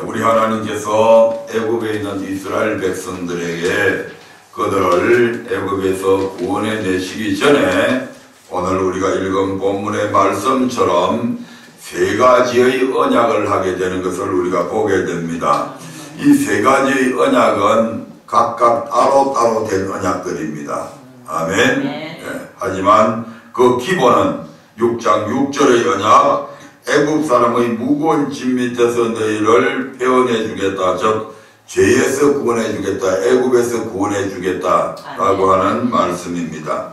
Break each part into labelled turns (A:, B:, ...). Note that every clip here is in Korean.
A: 우리 하나님께서 애굽에 있는 이스라엘 백성들에게 그들을 애굽에서 구원해 내시기 전에 오늘 우리가 읽은 본문의 말씀처럼 세 가지의 언약을 하게 되는 것을 우리가 보게 됩니다. 이 세 가지의 언약은 각각 따로따로 된 언약들입니다. 아멘. 하지만 그 기본은 6장 6절의 언약, 애굽 사람의 무거운 짐 밑에서 너희를 빼어내 주겠다. 즉 죄에서 구원해 주겠다. 애굽에서 구원해 주겠다 라고 하는 말씀입니다.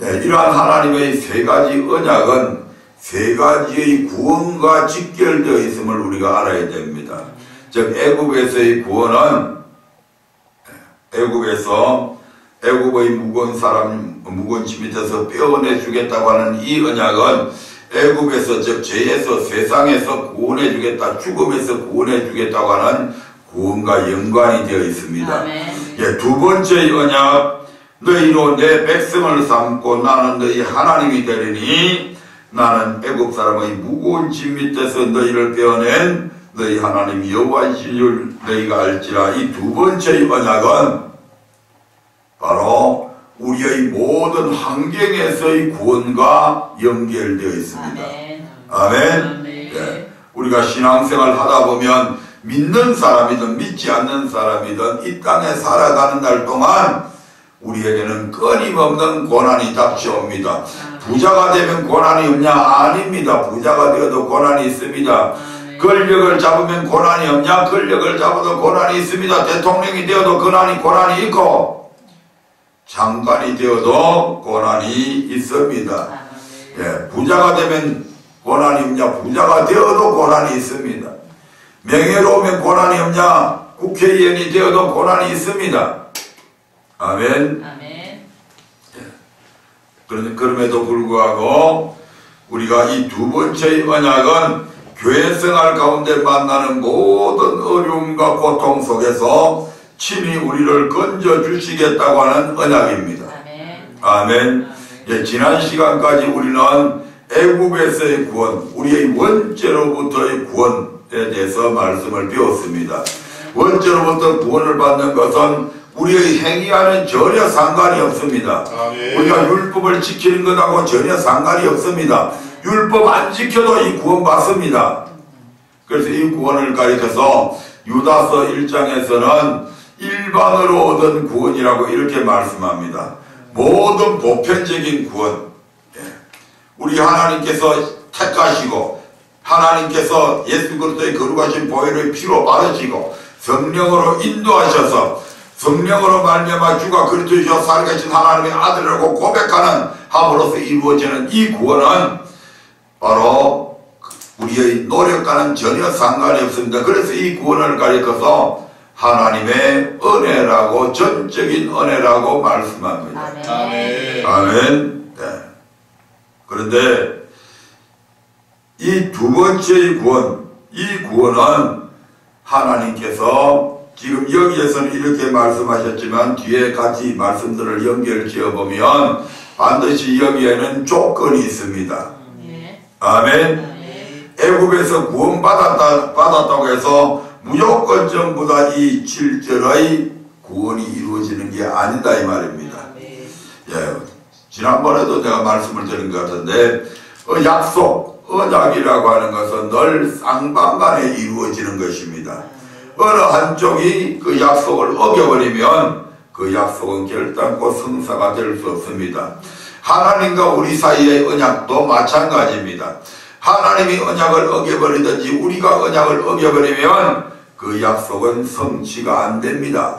A: 이러한 하나님의 세 가지 언약은 세 가지의 구원과 직결되어 있음을 우리가 알아야 됩니다. 즉 애굽에서의 구원은 애굽의 무거운 짐 밑에서 빼어내 주겠다고 하는 이 언약은 애굽에서, 즉 죄에서, 세상에서 구원해 주겠다, 죽음에서 구원해 주겠다고 하는 구원과 연관이 되어 있습니다. 두 번째 언약, 너희로 내 백성을 삼고 나는 너희 하나님이 되리니 나는 애굽 사람의 무거운 짐 밑에서 너희를 빼어낸 너희 하나님 여호와이신 줄 너희가 알지라. 이 두 번째 언약은 바로 우리의 모든 환경에서의 구원과 연결되어 있습니다. 아멘. 우리가 신앙생활 하다 보면 믿는 사람이든 믿지 않는 사람이든 이 땅에 살아가는 날 동안 우리에게는 끊임없는 고난이 닥쳐옵니다. 부자가 되면 고난이 없냐? 아닙니다. 부자가 되어도 고난이 있습니다. 권력을 잡으면 고난이 없냐? 권력을 잡아도 고난이 있습니다. 대통령이 되어도 고난이 있고 장관이 되어도 고난이 있습니다. 부자가 되면 고난이 없냐? 부자가 되어도 고난이 있습니다. 명예로우면 고난이 없냐? 국회의원이 되어도 고난이 있습니다. 아멘. 그럼에도 불구하고 우리가 이 두 번째 언약은 교회 생활 가운데 만나는 모든 어려움과 고통 속에서 친히 우리를 건져주시겠다고 하는 언약입니다. 아멘. 지난 시간까지 우리는 애굽에서의 구원, 우리의 원죄로부터의 구원에 대해서 말씀을 배웠습니다. 원죄로부터 구원을 받는 것은 우리의 행위와는 전혀 상관이 없습니다. 우리가 율법을 지키는 것하고 전혀 상관이 없습니다. 율법 안 지켜도 이 구원 받습니다. 그래서 이 구원을 가리켜서 유다서 1장에서는 일반으로 얻은 구원이라고 이렇게 말씀합니다. 모든 보편적인 구원, 우리 하나님께서 택하시고 하나님께서 예수 그리스도의 거룩하신 보혈의 피로 받으시고 성령으로 인도하셔서 성령으로 말미암아 주가 그리스도이시여 살아계신 하나님의 아들이라고 고백하는 함으로써 이루어지는 이 구원은 바로 우리의 노력과는 전혀 상관이 없습니다. 그래서 이 구원을 가리켜서 하나님의 은혜라고, 전적인 은혜라고 말씀합니다. 아멘. 그런데 이 두 번째의 구원, 이 구원은 하나님께서 지금 여기에서는 이렇게 말씀하셨지만 뒤에 같이 말씀들을 연결 지어보면 반드시 여기에는 조건이 있습니다. 아멘. 애굽에서 구원받았다고 해서 무조건 전부 다 이 7절의 구원이 이루어지는 게 아니다 이 말입니다. 지난번에도 내가 말씀을 드린 것 같은데 약속, 언약이라고 하는 것은 늘 쌍방간에 이루어지는 것입니다. 어느 한쪽이 그 약속을 어겨버리면 그 약속은 결단코 성사가 될 수 없습니다. 하나님과 우리 사이의 언약도 마찬가지입니다. 하나님이 언약을 어겨버리든지 우리가 언약을 어겨버리면 그 약속은 성취가 안 됩니다.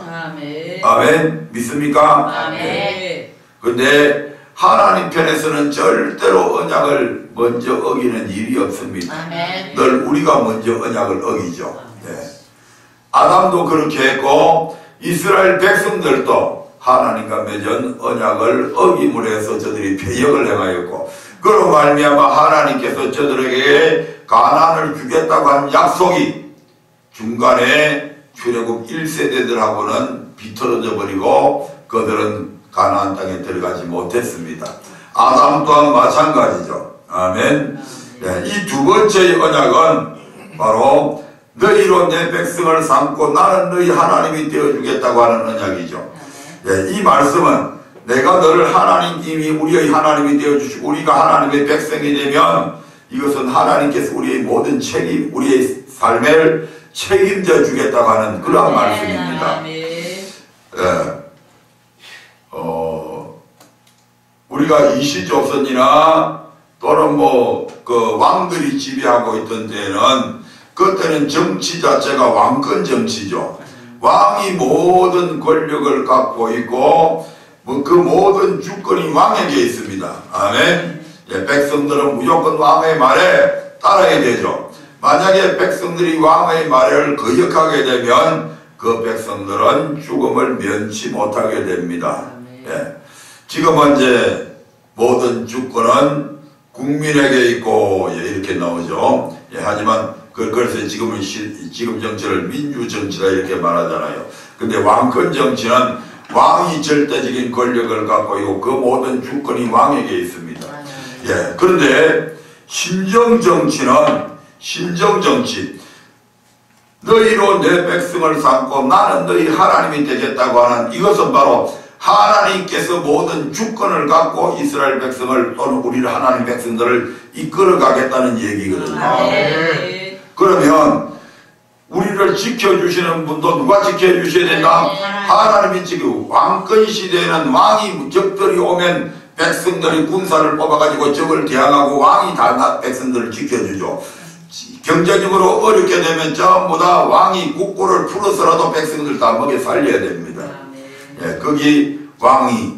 A: 아멘. 믿습니까? 아멘. 근데 하나님 편에서는 절대로 언약을 먼저 어기는 일이 없습니다. 아멘. 늘 우리가 먼저 언약을 어기죠. 아담도 그렇게 했고 이스라엘 백성들도 하나님과 맺은 언약을 어김으로 해서 저들이 패역을 행하였고 그로 말미암아 하나님께서 저들에게 가나안을 주겠다고 한 약속이 중간에 출애굽 1세대들하고는 비틀어져 버리고 그들은 가나안 땅에 들어가지 못했습니다. 아담 또한 마찬가지죠. 아멘. 이 두 번째 언약은 바로 너희로 내 백성을 삼고 나는 너희 하나님이 되어주겠다고 하는 언약이죠. 예, 이 말씀은 내가 너를 하나님이 우리의 하나님이 되어주시고 우리가 하나님의 백성이 되면 이것은 하나님께서 우리의 모든 책임, 우리의 삶을 책임져 주겠다고 하는 그런 말씀입니다. 예, 우리가 이시조선이나 또는 그 왕들이 지배하고 있던 때는 그때는 정치 자체가 왕권 정치죠. 왕이 모든 권력을 갖고 있고 그 모든 주권이 왕에게 있습니다. 아멘. 예, 백성들은 무조건 왕의 말에 따라야 되죠. 만약에 백성들이 왕의 말을 거역하게 되면 그 백성들은 죽음을 면치 못하게 됩니다. 예, 지금은 이제 모든 주권은 국민에게 있고 예, 이렇게 나오죠. 예, 하지만 그래서 지금 정치를 민주정치다 이렇게 말하잖아요. 근데 왕권 정치는 왕이 절대적인 권력을 갖고 있고 그 모든 주권이 왕에게 있습니다. 예, 그런데 신정정치는 신정정치 너희로 내 백성을 삼고 나는 너희 하나님이 되겠다고 하는 이것은 바로 하나님께서 모든 주권을 갖고 이스라엘 백성을 또는 우리 하나님 백성들을 이끌어 가겠다는 얘기거든요. 그러면 우리를 지켜주시는 분도 누가 지켜주셔야 된다? 하나님이 지금 왕권 시대에는 왕이 적들이 오면 백성들이 군사를 뽑아가지고 적을 대항하고 왕이 다 백성들을 지켜주죠. 경제적으로 어렵게 되면 전부 다 왕이 국고를 풀어서라도 백성들 다 먹여 살려야 됩니다. 예, 거기 왕이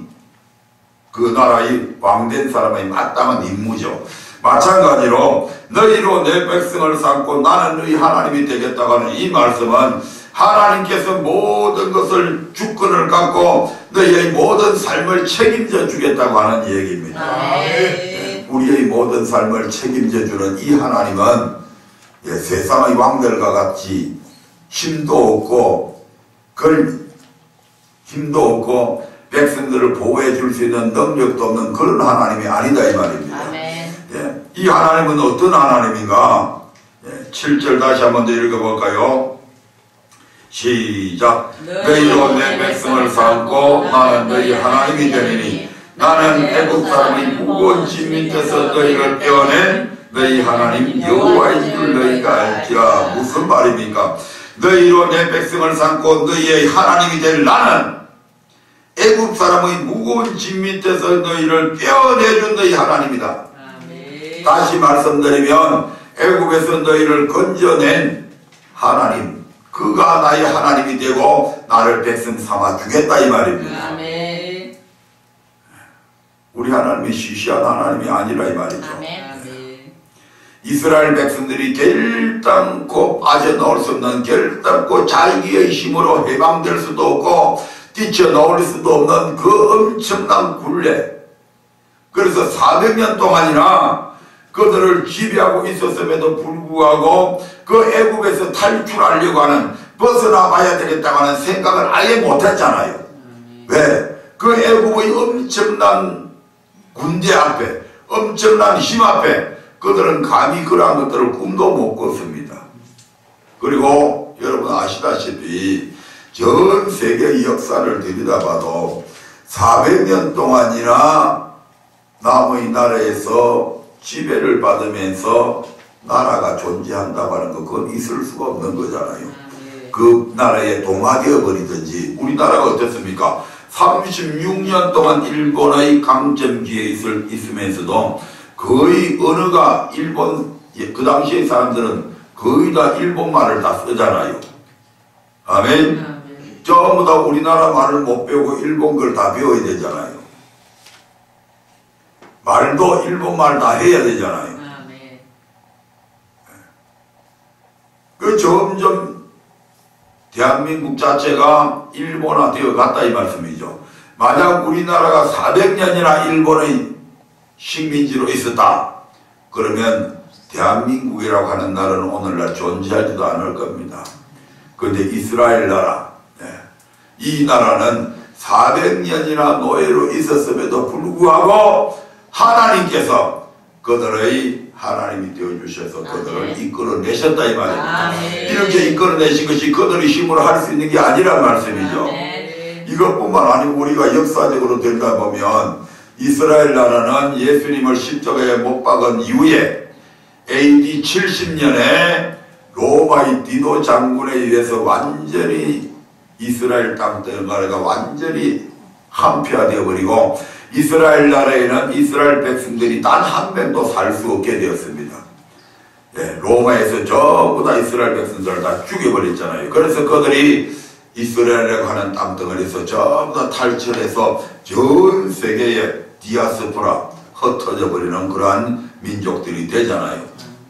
A: 그 나라의 왕된 사람의 마땅한 임무죠. 마찬가지로 너희로 내 백성을 삼고 나는 너희 하나님이 되겠다고 하는 이 말씀은 하나님께서 모든 것을 주권을 갖고 너희의 모든 삶을 책임져 주겠다고 하는 얘기입니다. 예, 우리의 모든 삶을 책임져 주는 이 하나님은 예, 세상의 왕들과 같이 힘도 없고 백성들을 보호해 줄 수 있는 능력도 없는 그런 하나님이 아니다 이 말입니다. 예, 이 하나님은 어떤 하나님인가? 예, 7절 다시 한번 더 읽어볼까요? 시작. 너희로 내 백성을 삼고 나는 너희 하나님이 되리니 나는 애국 사람의 무거운 짐 밑에서 너희를 떼어낸 너희 하나님 여호와인 줄 너희가 알지라. 무슨 말입니까? 너희로 내 백성을 삼고 너희의 하나님이 될 나는 애국 사람의 무거운 짐 밑에서 너희를 떼어내준 너희 하나님이다. 다시 말씀드리면 애국에서 너희를 건져낸 하나님, 그가 나의 하나님이 되고 나를 백성 삼아 주겠다 이 말입니다.
B: 아멘.
A: 우리 하나님이 시시한 하나님이 아니라 이 말이죠.
B: 아멘.
A: 이스라엘 백성들이 결단코 빠져나올 수 없는, 결단코 자기의 힘으로 해방될 수도 없고 뛰쳐나올 수도 없는 그 엄청난 굴레, 그래서 400년 동안이나 그들을 지배하고 있었음에도 불구하고 그 애국에서 탈출하려고 하는, 벗어나봐야 되겠다고 하는 생각을 아예 못했잖아요. 왜? 그 애국의 엄청난 군대 앞에, 엄청난 힘 앞에 그들은 감히 그러한 것들을 꿈도 못 꿨습니다. 그리고 여러분 아시다시피 전 세계의 역사를 들여다봐도 400년 동안이나 남의 나라에서 지배를 받으면서 나라가 존재한다고 하는 거, 그건 있을 수가 없는 거잖아요. 그 나라에 동화되어 버리든지. 우리나라가 어땠습니까? 36년 동안 일본의 강점기에 있으면서도 거의 언어가 일본, 그 당시의 사람들은 거의 다 일본말을 다 쓰잖아요. 아멘. 전부 다 우리나라 말을 못 배우고 일본 걸 다 배워야 되잖아요. 말도 일본말 다 해야 되잖아요. 그 점점 대한민국 자체가 일본화되어 갔다 이 말씀이죠. 만약 우리나라가 400년이나 일본의 식민지로 있었다 그러면 대한민국이라고 하는 나라는 오늘날 존재하지도 않을 겁니다. 그런데 이스라엘 나라, 이 나라는 400년이나 노예로 있었음에도 불구하고 하나님께서 그들의 하나님이 되어주셔서 그들을 이끌어내셨다 이 말입니다.
B: 아멘.
A: 이렇게 이끌어내신 것이 그들의 힘으로 할 수 있는 게 아니란 말씀이죠.
B: 아멘.
A: 이것뿐만 아니고 우리가 역사적으로 들여다보면 이스라엘 나라는 예수님을 십자가에 못 박은 이후에 AD 70년에 로마의 디도 장군에 의해서 완전히 이스라엘 땅나라가 완전히 한패화되어 버리고 이스라엘 나라에는 이스라엘 백성들이 단 한 명도 살 수 없게 되었습니다. 예, 로마에서 전부 다 이스라엘 백성들을 다 죽여버렸잖아요. 그래서 그들이 이스라엘이라고 하는 땅덩어리에서 전부 다 탈출해서 전 세계에 디아스포라 흩어져 버리는 그러한 민족들이 되잖아요.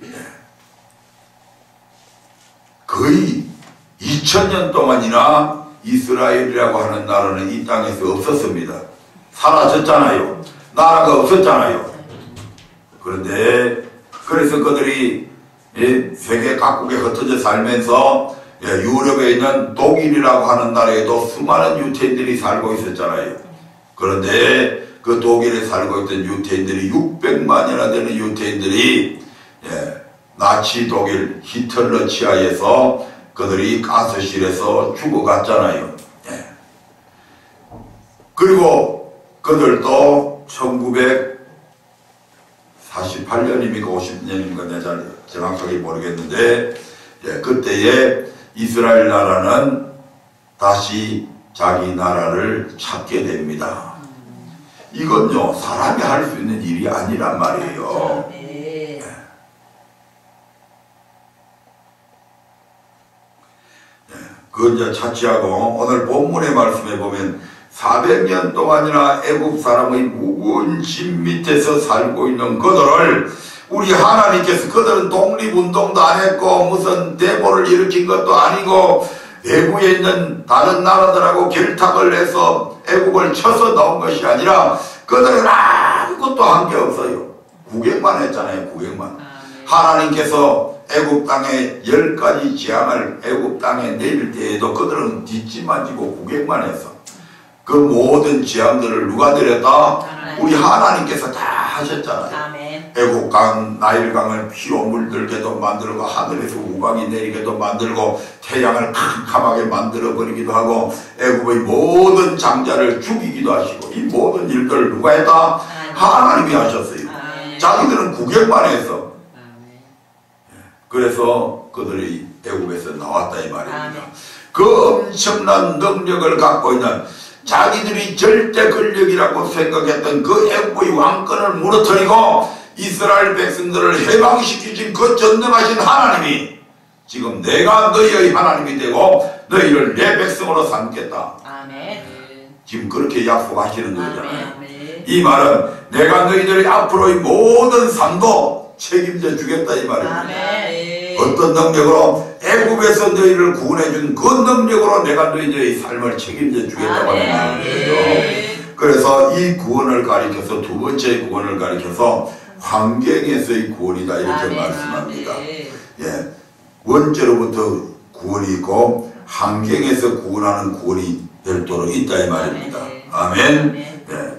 A: 예. 거의 2000년 동안이나 이스라엘이라고 하는 나라는 이 땅에서 없었습니다. 사라졌잖아요. 나라가 없었잖아요. 그런데 그래서 그들이 세계 각국에 흩어져 살면서 유럽에 있는 독일이라고 하는 나라에도 수많은 유태인들이 살고 있었잖아요. 그런데 그 독일에 살고 있던 유태인들이 600만이나 되는 유태인들이 나치 독일 히틀러 치하에서 그들이 가스실에서 죽어갔잖아요. 그리고 그들도 1948년입니까 50년입니까 내가 정확하게 모르겠는데 그때에 이스라엘 나라는 다시 자기 나라를 찾게 됩니다. 이건요 사람이 할 수 있는 일이 아니란 말이에요. 그건 이제 차치하고 오늘 본문의 말씀에 보면 400년 동안이나 애국 사람의 무거운 짐 밑에서 살고 있는 그들을 우리 하나님께서 그들은 독립운동도 안 했고 무슨 대보를 일으킨 것도 아니고 외부에 있는 다른 나라들하고 결탁을 해서 애국을 쳐서 나온 것이 아니라 그들은 아무것도 한 게 없어요. 구경만 했잖아요. 구경만. 하나님께서 애국 땅에 10가지 재앙을 애국 땅에 내릴 때에도 그들은 뒷짐만 지고 구경만 했어. 그 모든 재앙들을 누가 내렸다? 우리 하나님께서 다 하셨잖아요.
B: 아멘.
A: 애국강, 나일강을 피로 물들게도 만들고 하늘에서 우박이 내리게도 만들고 태양을 캄캄하게 만들어 버리기도 하고 애국의 모든 장자를 죽이기도 하시고 이 모든 일들을 누가 했다? 하나님이 하셨어요. 자기들은 구경만 했어. 그래서 그들이 애국에서 나왔다 이 말입니다. 그 엄청난 능력을 갖고 있는 자기들이 절대 권력이라고 생각했던 그 애국의 왕권을 무너뜨리고 이스라엘 백성들을 해방시키신 그 전능하신 하나님이 지금 내가 너희의 하나님이 되고 너희를 내 백성으로 삼겠다.
B: 아멘.
A: 지금 그렇게 약속하시는 거잖아요.
B: 아멘.
A: 이 말은 내가 너희들의 앞으로의 모든 삶도 책임져 주겠다 이 말입니다.
B: 아멘.
A: 어떤 능력으로? 애굽에서 너희를 구원해준 그 능력으로 내가 너희들의 삶을 책임져 주겠다고 하는 거죠. 그래서 이 구원을 가리켜서 두 번째 구원을 가리켜서 환경에서의 구원이다 이렇게 말씀합니다. 예, 원죄로부터 구원이 있고 환경에서 구원하는 구원이 별도로 있다 이 말입니다. 아멘. 예.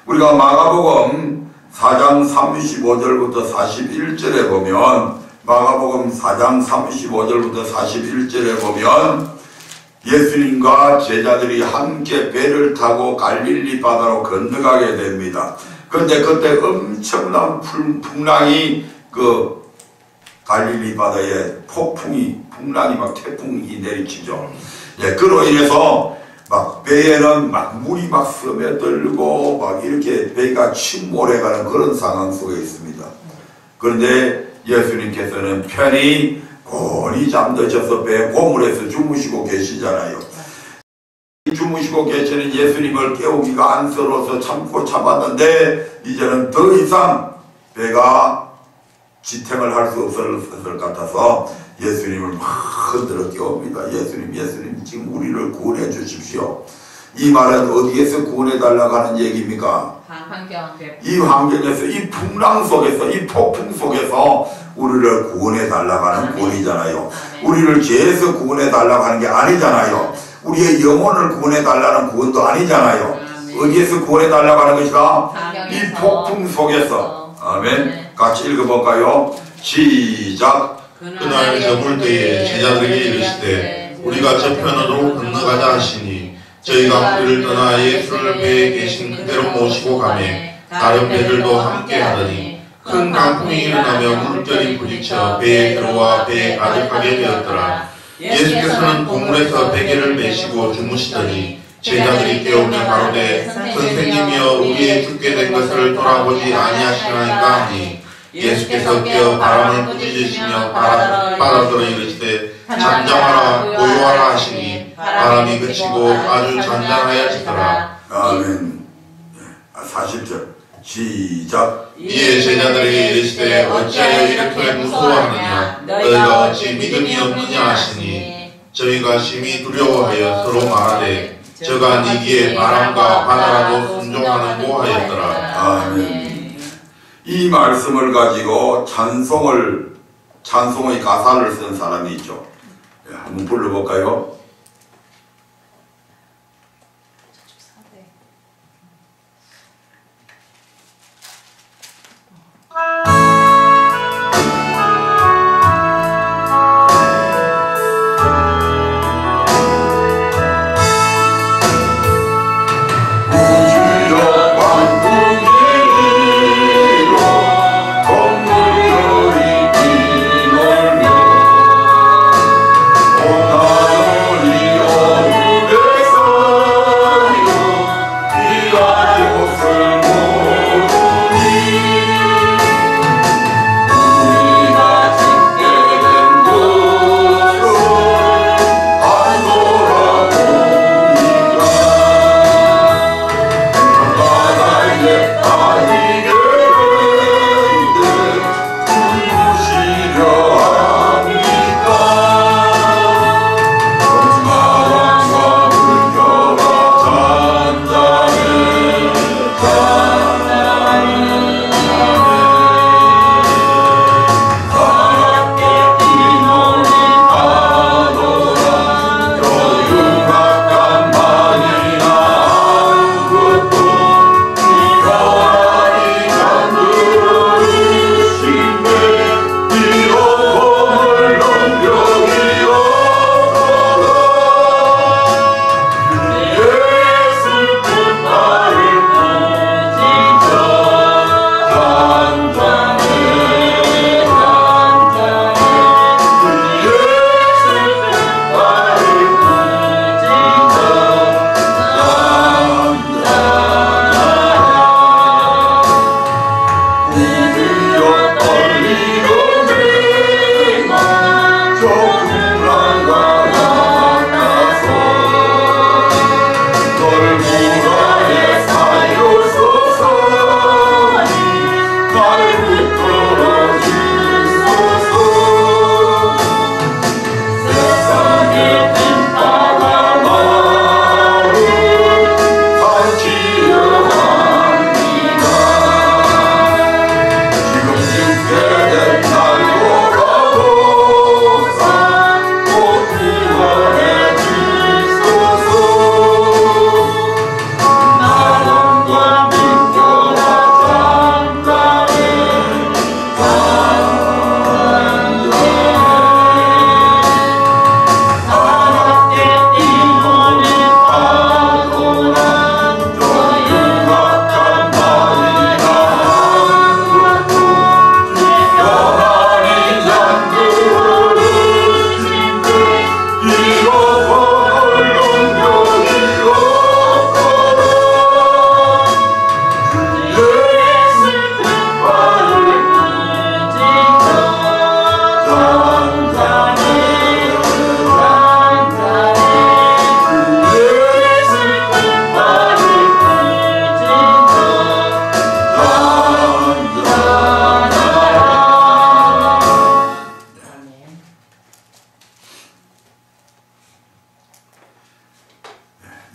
A: 우리가 마가복음 4장 35절부터 41절에 보면 마가복음 4장 35절부터 41절에 보면 예수님과 제자들이 함께 배를 타고 갈릴리 바다로 건너가게 됩니다. 그런데 그때 엄청난 풍랑이 그 갈릴리 바다에 풍랑이 막 태풍이 내리치죠. 예, 그로 인해서 막 배에는 막 물이 막 스며들고 막 이렇게 배가 침몰해가는 그런 상황 속에 있습니다. 그런데 예수님께서는 편히 곤히 잠드셔서 배 고물에서 주무시고 계시잖아요. 주무시고 계시는 예수님을 깨우기가 안쓰러워서 참고 참았는데 이제는 더 이상 배가 지탱을 할 수 없을 것 같아서 예수님을 막 흔들어 깨웁니다. 예수님 지금 우리를 구원해 주십시오. 이 말은 어디에서 구원해 달라고 하는 얘기입니까? 이 환경에서 이 풍랑 속에서 이 폭풍 속에서 우리를 구원해 달라고 하는 구원이잖아요. 우리를 죄에서 구원해 달라고 하는 게 아니잖아요. 우리의 영혼을 구원해 달라는 구원도 아니잖아요. 어디에서 구원해 달라고 하는 것이다? 이 폭풍 속에서 아멘. 같이 읽어볼까요? 시작.
B: 그날 저물 때에 제자들에게 이르시되 우리가 저편으로 건너가자 하시니 저희가 그를 떠나 예수를 배에 계신 그대로 모시고 가매 다른 배들도 함께 하더니 큰 강풍이 일어나며 물결이 부딪혀 배에 들어와 배에 가득하게 되었더라. 예수께서는 동물에서 베개를 메시고 주무시더니 제자들이 깨우며 가로되 선생님이여 우리의 죽게 된 것을 돌아보지 아니하시나이까 하니 예수께서 깨어 바람을 꾸짖으시며 바다들어 이르시되 잠잠하라 고요하라 하시니 바람이 그치고 아주 잔잔하여지더라.
A: 아멘. 40절 시작.
B: 이에 제자들에게 이르시되 어찌하여 이렇게 무서워하느냐 너희가 어찌 믿음이 없느냐 하시니 저희가 심히 두려워하여 서로 말하되 저가 니기에 바람과 바다라도 순종하는고 하였더라.
A: 아멘. 이 말씀을 가지고 찬송의 가사를 쓴 사람이 있죠. 한번 불러볼까요?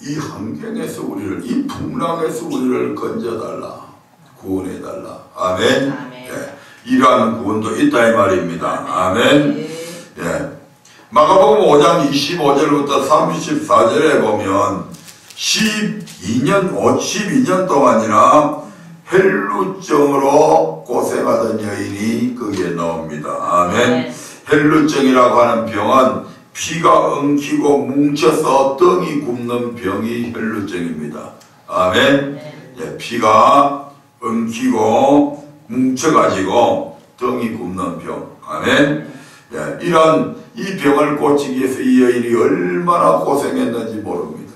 A: 이 환경에서 우리를, 이 풍랑에서 우리를 건져달라, 구원해달라. 아멘. 예, 이러한 구원도 있다 이 말입니다. 아멘. 예. 마가복음 5장 25절부터 34절에 보면 12년 동안이나 헬루증으로 고생하던 여인이 거기에 나옵니다. 아멘. 헬루증이라고 하는 병은 피가 엉키고 뭉쳐서 덩이 굽는 병이 헬루증입니다. 아멘. 예, 피가 엉키고 뭉쳐가지고 덩이 굽는 병. 아멘. 예, 이런 이 병을 고치기 위해서 이 여인이 얼마나 고생했는지 모릅니다.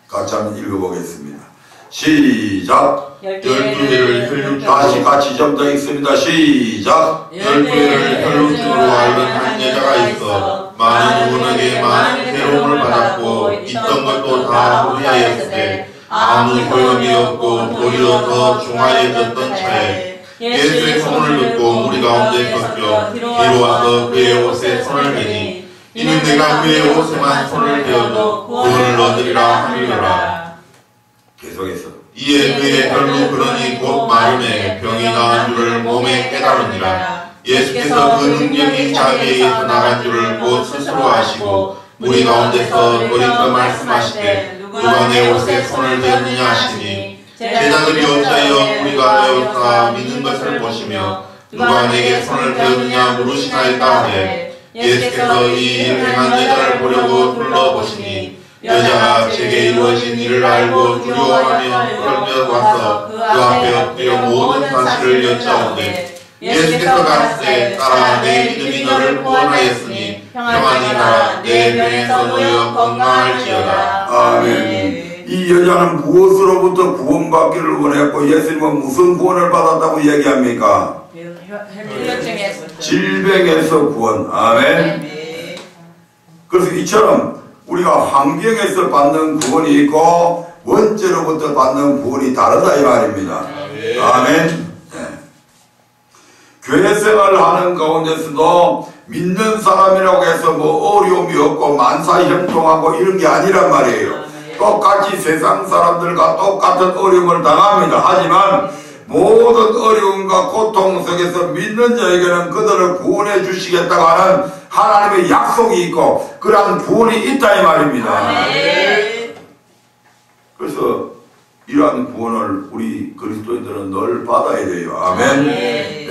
A: 같이 한번 읽어보겠습니다. 시작.
B: 12회를 혈육증으로
A: 다시 같이 좀 더 읽습니다. 시작.
B: 12회를 혈육증으로 앓는 한 여자가 있어 많은 누구에게 많은 괴로움을 받았고 있던 것도 다 후회하였으되 아무 효용이 없고 도리어 더 중하여졌던 차에 예수의 소문을 듣고 무리 가운데 섞여 뒤로 와서 그의 옷에 손을 대니 이는 내가 그의 옷에만 손을 대어도 구원을 얻으리라 함이로라.
A: 계속해서
B: 이에 그의 혈로 그러니 곧 마름에 병이 나은 줄을 몸에 깨달으니라. 예수께서 그 능력이 자기에게서 나간 줄을 곧 스스로 아시고 무리 가운데서 돌이켜 말씀하시되 누가 내 옷에 손을 대느냐 하시니 제자들이 어찌하여 우리가 되었다 믿는 것을 보시며 누가 내게 손을 대느냐 물으시나이까 하되 예수께서 이 일을 행한 여자를 보려고 둘러보시니 여자가 제게 이루어진 일을 알고 두려워하며 떨며 와서 그 앞에 엎드려 모든 사실을 여짜오되 예수께서 가르치되 딸아 내 믿음이 너를 구원하였으니 평안히 가라 내 병에서 놓여 건강할지어다.
A: 아멘. 이 여자는 무엇으로부터 구원받기를 원했고 예수님은 무슨 구원을 받았다고 얘기합니까? 질병에서 구원. 아멘. 그래서 이처럼 우리가 환경에서 받는 구원이 있고 원죄로부터 받는 구원이 다르다 이 말입니다. 아멘. 교회 생활을 하는 가운데서도 믿는 사람이라고 해서 뭐 어려움이 없고 만사형통하고 이런 게 아니란 말이에요. 똑같이 세상 사람들과 똑같은 어려움을 당합니다. 하지만 모든 어려움과 고통 속에서 믿는 자에게는 그들을 구원해 주시겠다고 하는 하나님의 약속이 있고 그러한 구원이 있다 이 말입니다. 그래서 이러한 구원을 우리 그리스도인들은 늘 받아야 돼요. 아멘. 예.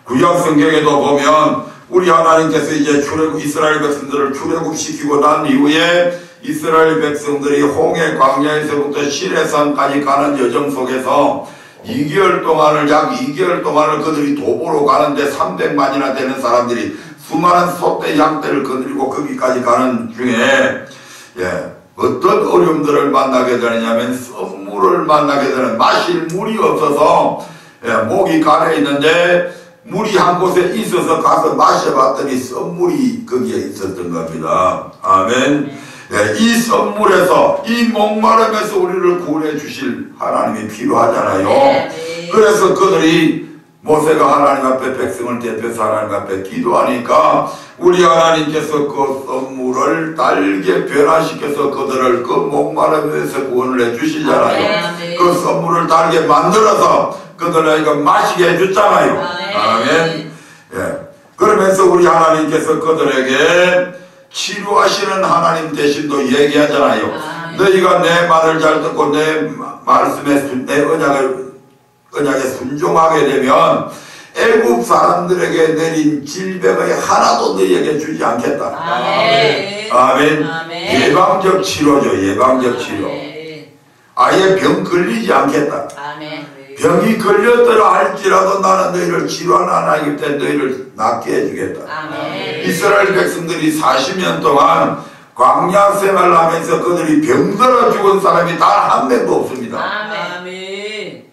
A: 구약 성경에도 보면 우리 하나님께서 이제 이스라엘 백성들을 출애굽시키고 난 이후에 이스라엘 백성들이 홍해 광야에서부터 시내산까지 가는 여정 속에서 2개월 동안을 약 2개월 동안을 그들이 도보로 가는데 300만이나 되는 사람들이 수많은 소떼 양떼를 거느리고 거기까지 가는 중에 어떤 어려움들을 만나게 되느냐면 썸물을 만나게 되는 마실 물이 없어서 목이 가려 있는데 물이 한 곳에 있어서 가서 마셔봤더니 썸물이 거기에 있었던 겁니다. 아멘. 이 썸물에서 이 목마름에서 우리를 구원해 주실 하나님이 필요하잖아요. 그래서 그들이 모세가 하나님 앞에 백성을 대표해서 하나님 앞에 기도하니까 우리 하나님께서 그 썸물을 달게 변화시켜서 그들을 그 목마름에서 구원을 해 주시잖아요. 그 썸물을 달게 만들어서 그들에게 마시게 해줬잖아요. 아멘. 그러면서 우리 하나님께서 그들에게 치료하시는 하나님 대신도 얘기하잖아요. 너희가 내 말을 잘 듣고 내 말씀에 내 언약에 순종하게 되면 애국 사람들에게 내린 질병의 하나도 너희에게 주지 않겠다. 아멘. 아멘. 예방적 치료죠. 예방적 치료. 아예 병 걸리지 않겠다. 아멘. 병이 걸렸더라 할지라도 나는 너희를 질환 안 하기 때문에 너희를 낫게 해주겠다. 아멘. 이스라엘 백성들이 40년 동안 광야 생활을 하면서 그들이 병들어 죽은 사람이 단 한 명도 없습니다. 아멘.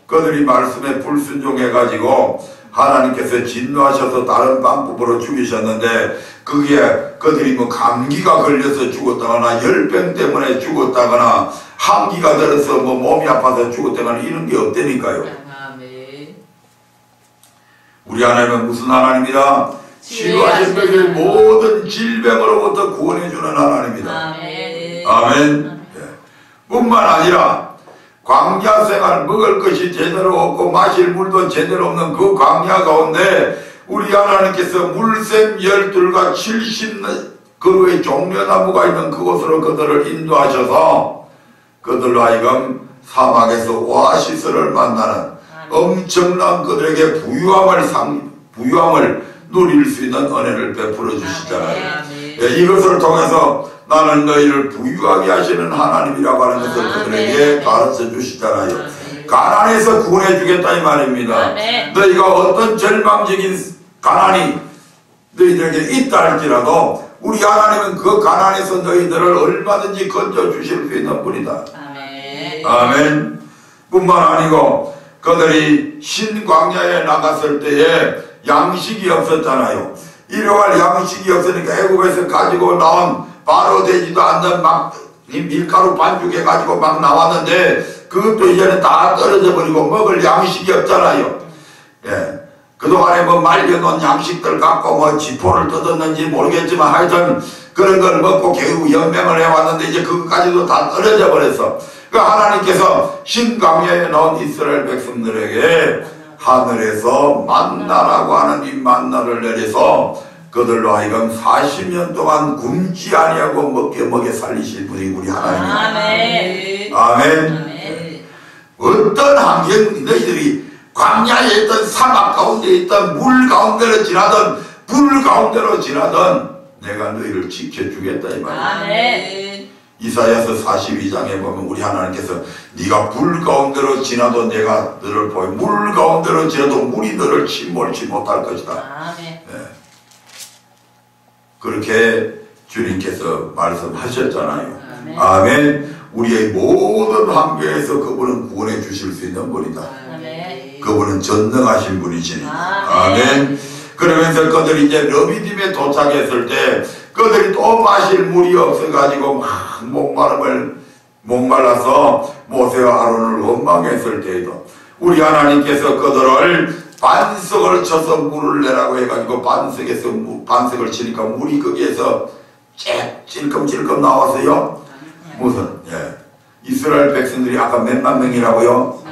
A: 그들이 말씀에 불순종해가지고 하나님께서 진노하셔서 다른 방법으로 죽이셨는데 그게 그들이 뭐 감기가 걸려서 죽었다거나 열병 때문에 죽었다거나 한기가 들어서 뭐 몸이 아파서 죽었다거나 이런 게 없다니까요. 우리 하나님은 무슨 하나님이다? 치료하신 너희를 모든 질병으로부터 구원해주는 하나님이다. 아멘. 뿐만 아니라 광야 생활 먹을 것이 제대로 없고 마실 물도 제대로 없는 그 광야 가운데 우리 하나님께서 물샘 12과 70그루의 종려나무가 있는 그곳으로 그들을 인도하셔서 그들로 하여금 사막에서 오아시스를 만나는 엄청난 그들에게 부유함을 누릴 수 있는 은혜를 베풀어 주시잖아요. 이것을 통해서 나는 너희를 부유하게 하시는 하나님이라고 하는 것을 그들에게 가르쳐 주시잖아요. 가난에서 구원해 주겠다 이 말입니다. 너희가 어떤 절망적인 가난이 너희들에게 있다 할지라도 우리 하나님은 그 가난에서 너희들을 얼마든지 건져 주실 수 있는 분이다. 아멘. 뿐만 아니고 그들이 신광야에 나갔을 때에 양식이 없었잖아요. 일용할 양식이 없으니까 애굽에서 가지고 나온 바로 되지도 않는 막 밀가루 반죽해 가지고 막 나왔는데 그것도 이제는 다 떨어져 버리고 먹을 양식이 없잖아요. 예. 그동안에 뭐 말려놓은 양식들 갖고 뭐 지포를 뜯었는지 모르겠지만 하여튼 그런 걸 먹고 겨우 연명을 해왔는데 이제 그것까지도 다 떨어져 버렸어. 그 하나님께서 신광야에 나온 이스라엘 백성들에게 하늘에서 만나라고 하는 이 만나를 내려서 그들로 하여금 40년 동안 굶지 아니하고 먹게 살리실 분이 우리 하나님입니다. 아멘. 어떤 환경 너희들이 광야에 있던 사막 가운데 있던 물 가운데로 지나던 불 가운데로 지나던 내가 너희를 지켜주겠다 이 말이야. 이사야서 42장에 보면 우리 하나님께서 네가 불 가운데로 지나도 내가 너를 보여 물 가운데로 지나도 물이 너를 침몰치 못할 것이다. 네. 그렇게 주님께서 말씀하셨잖아요. 아멘. 우리의 모든 환경에서 그분은 구원해 주실 수 있는 분이다. 그분은 전능하신 분이시니. 아멘. 그러면서 그들이 이제 르비딤에 도착했을 때 그들이 또 마실 물이 없어가지고 막 목말라서 모세와 아론을 원망했을 때에도 우리 하나님께서 그들을 반석을 쳐서 물을 내라고 해가지고 반석을 치니까 물이 거기에서 찔끔찔끔 나왔어요. 무슨 이스라엘 백성들이 아까 몇만 명이라고요?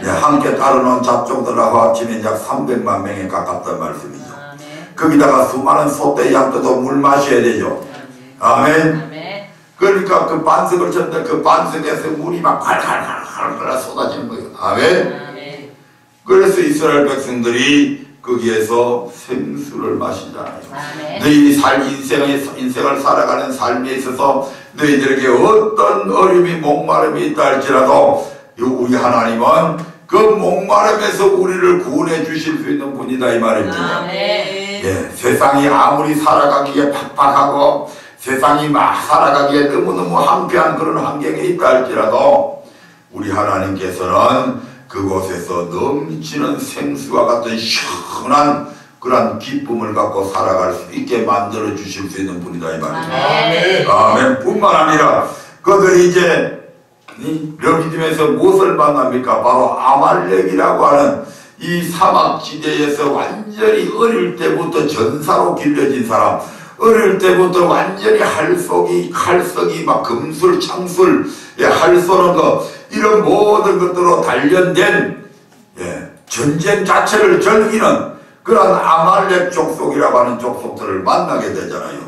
A: 함께 따르는 잡종들하고 합치면 약 300만 명에 가깝단 말씀이죠. 거기다가 수많은 소떼 양떼도 물 마셔야 되죠. 아멘. 그러니까 그 반석을 쳤는데 그 반석에서 물이 막 활활활활 쏟아지는 거예요. 아멘. 그래서 이스라엘 백성들이 거기에서 생수를 마시잖아요. 너희 인생을 살아가는 삶에 있어서 너희들에게 어떤 어려움이 목마름이 있다 할지라도 우리 하나님은 그 목마름에서 우리를 구원해 주실 수 있는 분이다 이 말입니다. 세상이 아무리 살아가기에 팍팍하고 세상이 막 살아가기에 너무너무 한패한 그런 환경에 있다 할지라도 우리 하나님께서는 그곳에서 넘치는 생수와 같은 시원한 그런 기쁨을 갖고 살아갈 수 있게 만들어 주실 수 있는 분이다 이 말입니다. 아멘. 뿐만 아니라 그들이 이제 르비딤에서 무엇을 만납니까? 바로 아말렉이라고 하는 이 사막지대에서 완전히 어릴 때부터 전사로 길러진 사람, 어릴 때부터 완전히 칼석이 막 금술, 창술, 활 쏘는 거 이런 모든 것들로 단련된 전쟁 자체를 즐기는 그런 아말렉 족속이라고 하는 족속들을 만나게 되잖아요.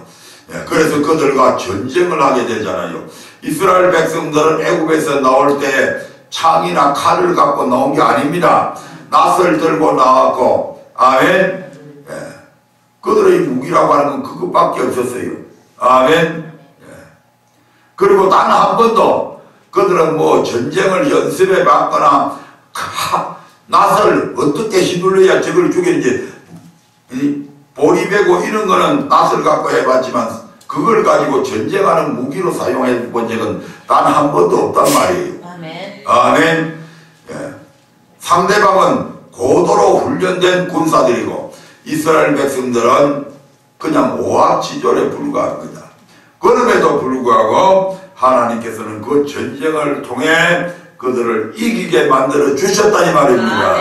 A: 그래서 그들과 전쟁을 하게 되잖아요. 이스라엘 백성들은 애굽에서 나올 때 창이나 칼을 갖고 나온 게 아닙니다. 낫을 들고 나왔고, 아멘. 그들의 무기라고 하는 건 그것밖에 없었어요. 아멘. 그리고 단 한 번도 그들은 뭐 전쟁을 연습해 봤거나 낫을 어떻게 휘둘러야 적을 죽이는지 보리 베고 이런 거는 낫을 갖고 해봤지만 그걸 가지고 전쟁하는 무기로 사용해 본 적은 단 한 번도 없단 말이에요. 아멘. 상대방은 고도로 훈련된 군사들이고 이스라엘 백성들은 그냥 오합지졸에 불과한 거다. 그럼에도 불구하고 하나님께서는 그 전쟁을 통해 그들을 이기게 만들어 주셨다 이 말입니다.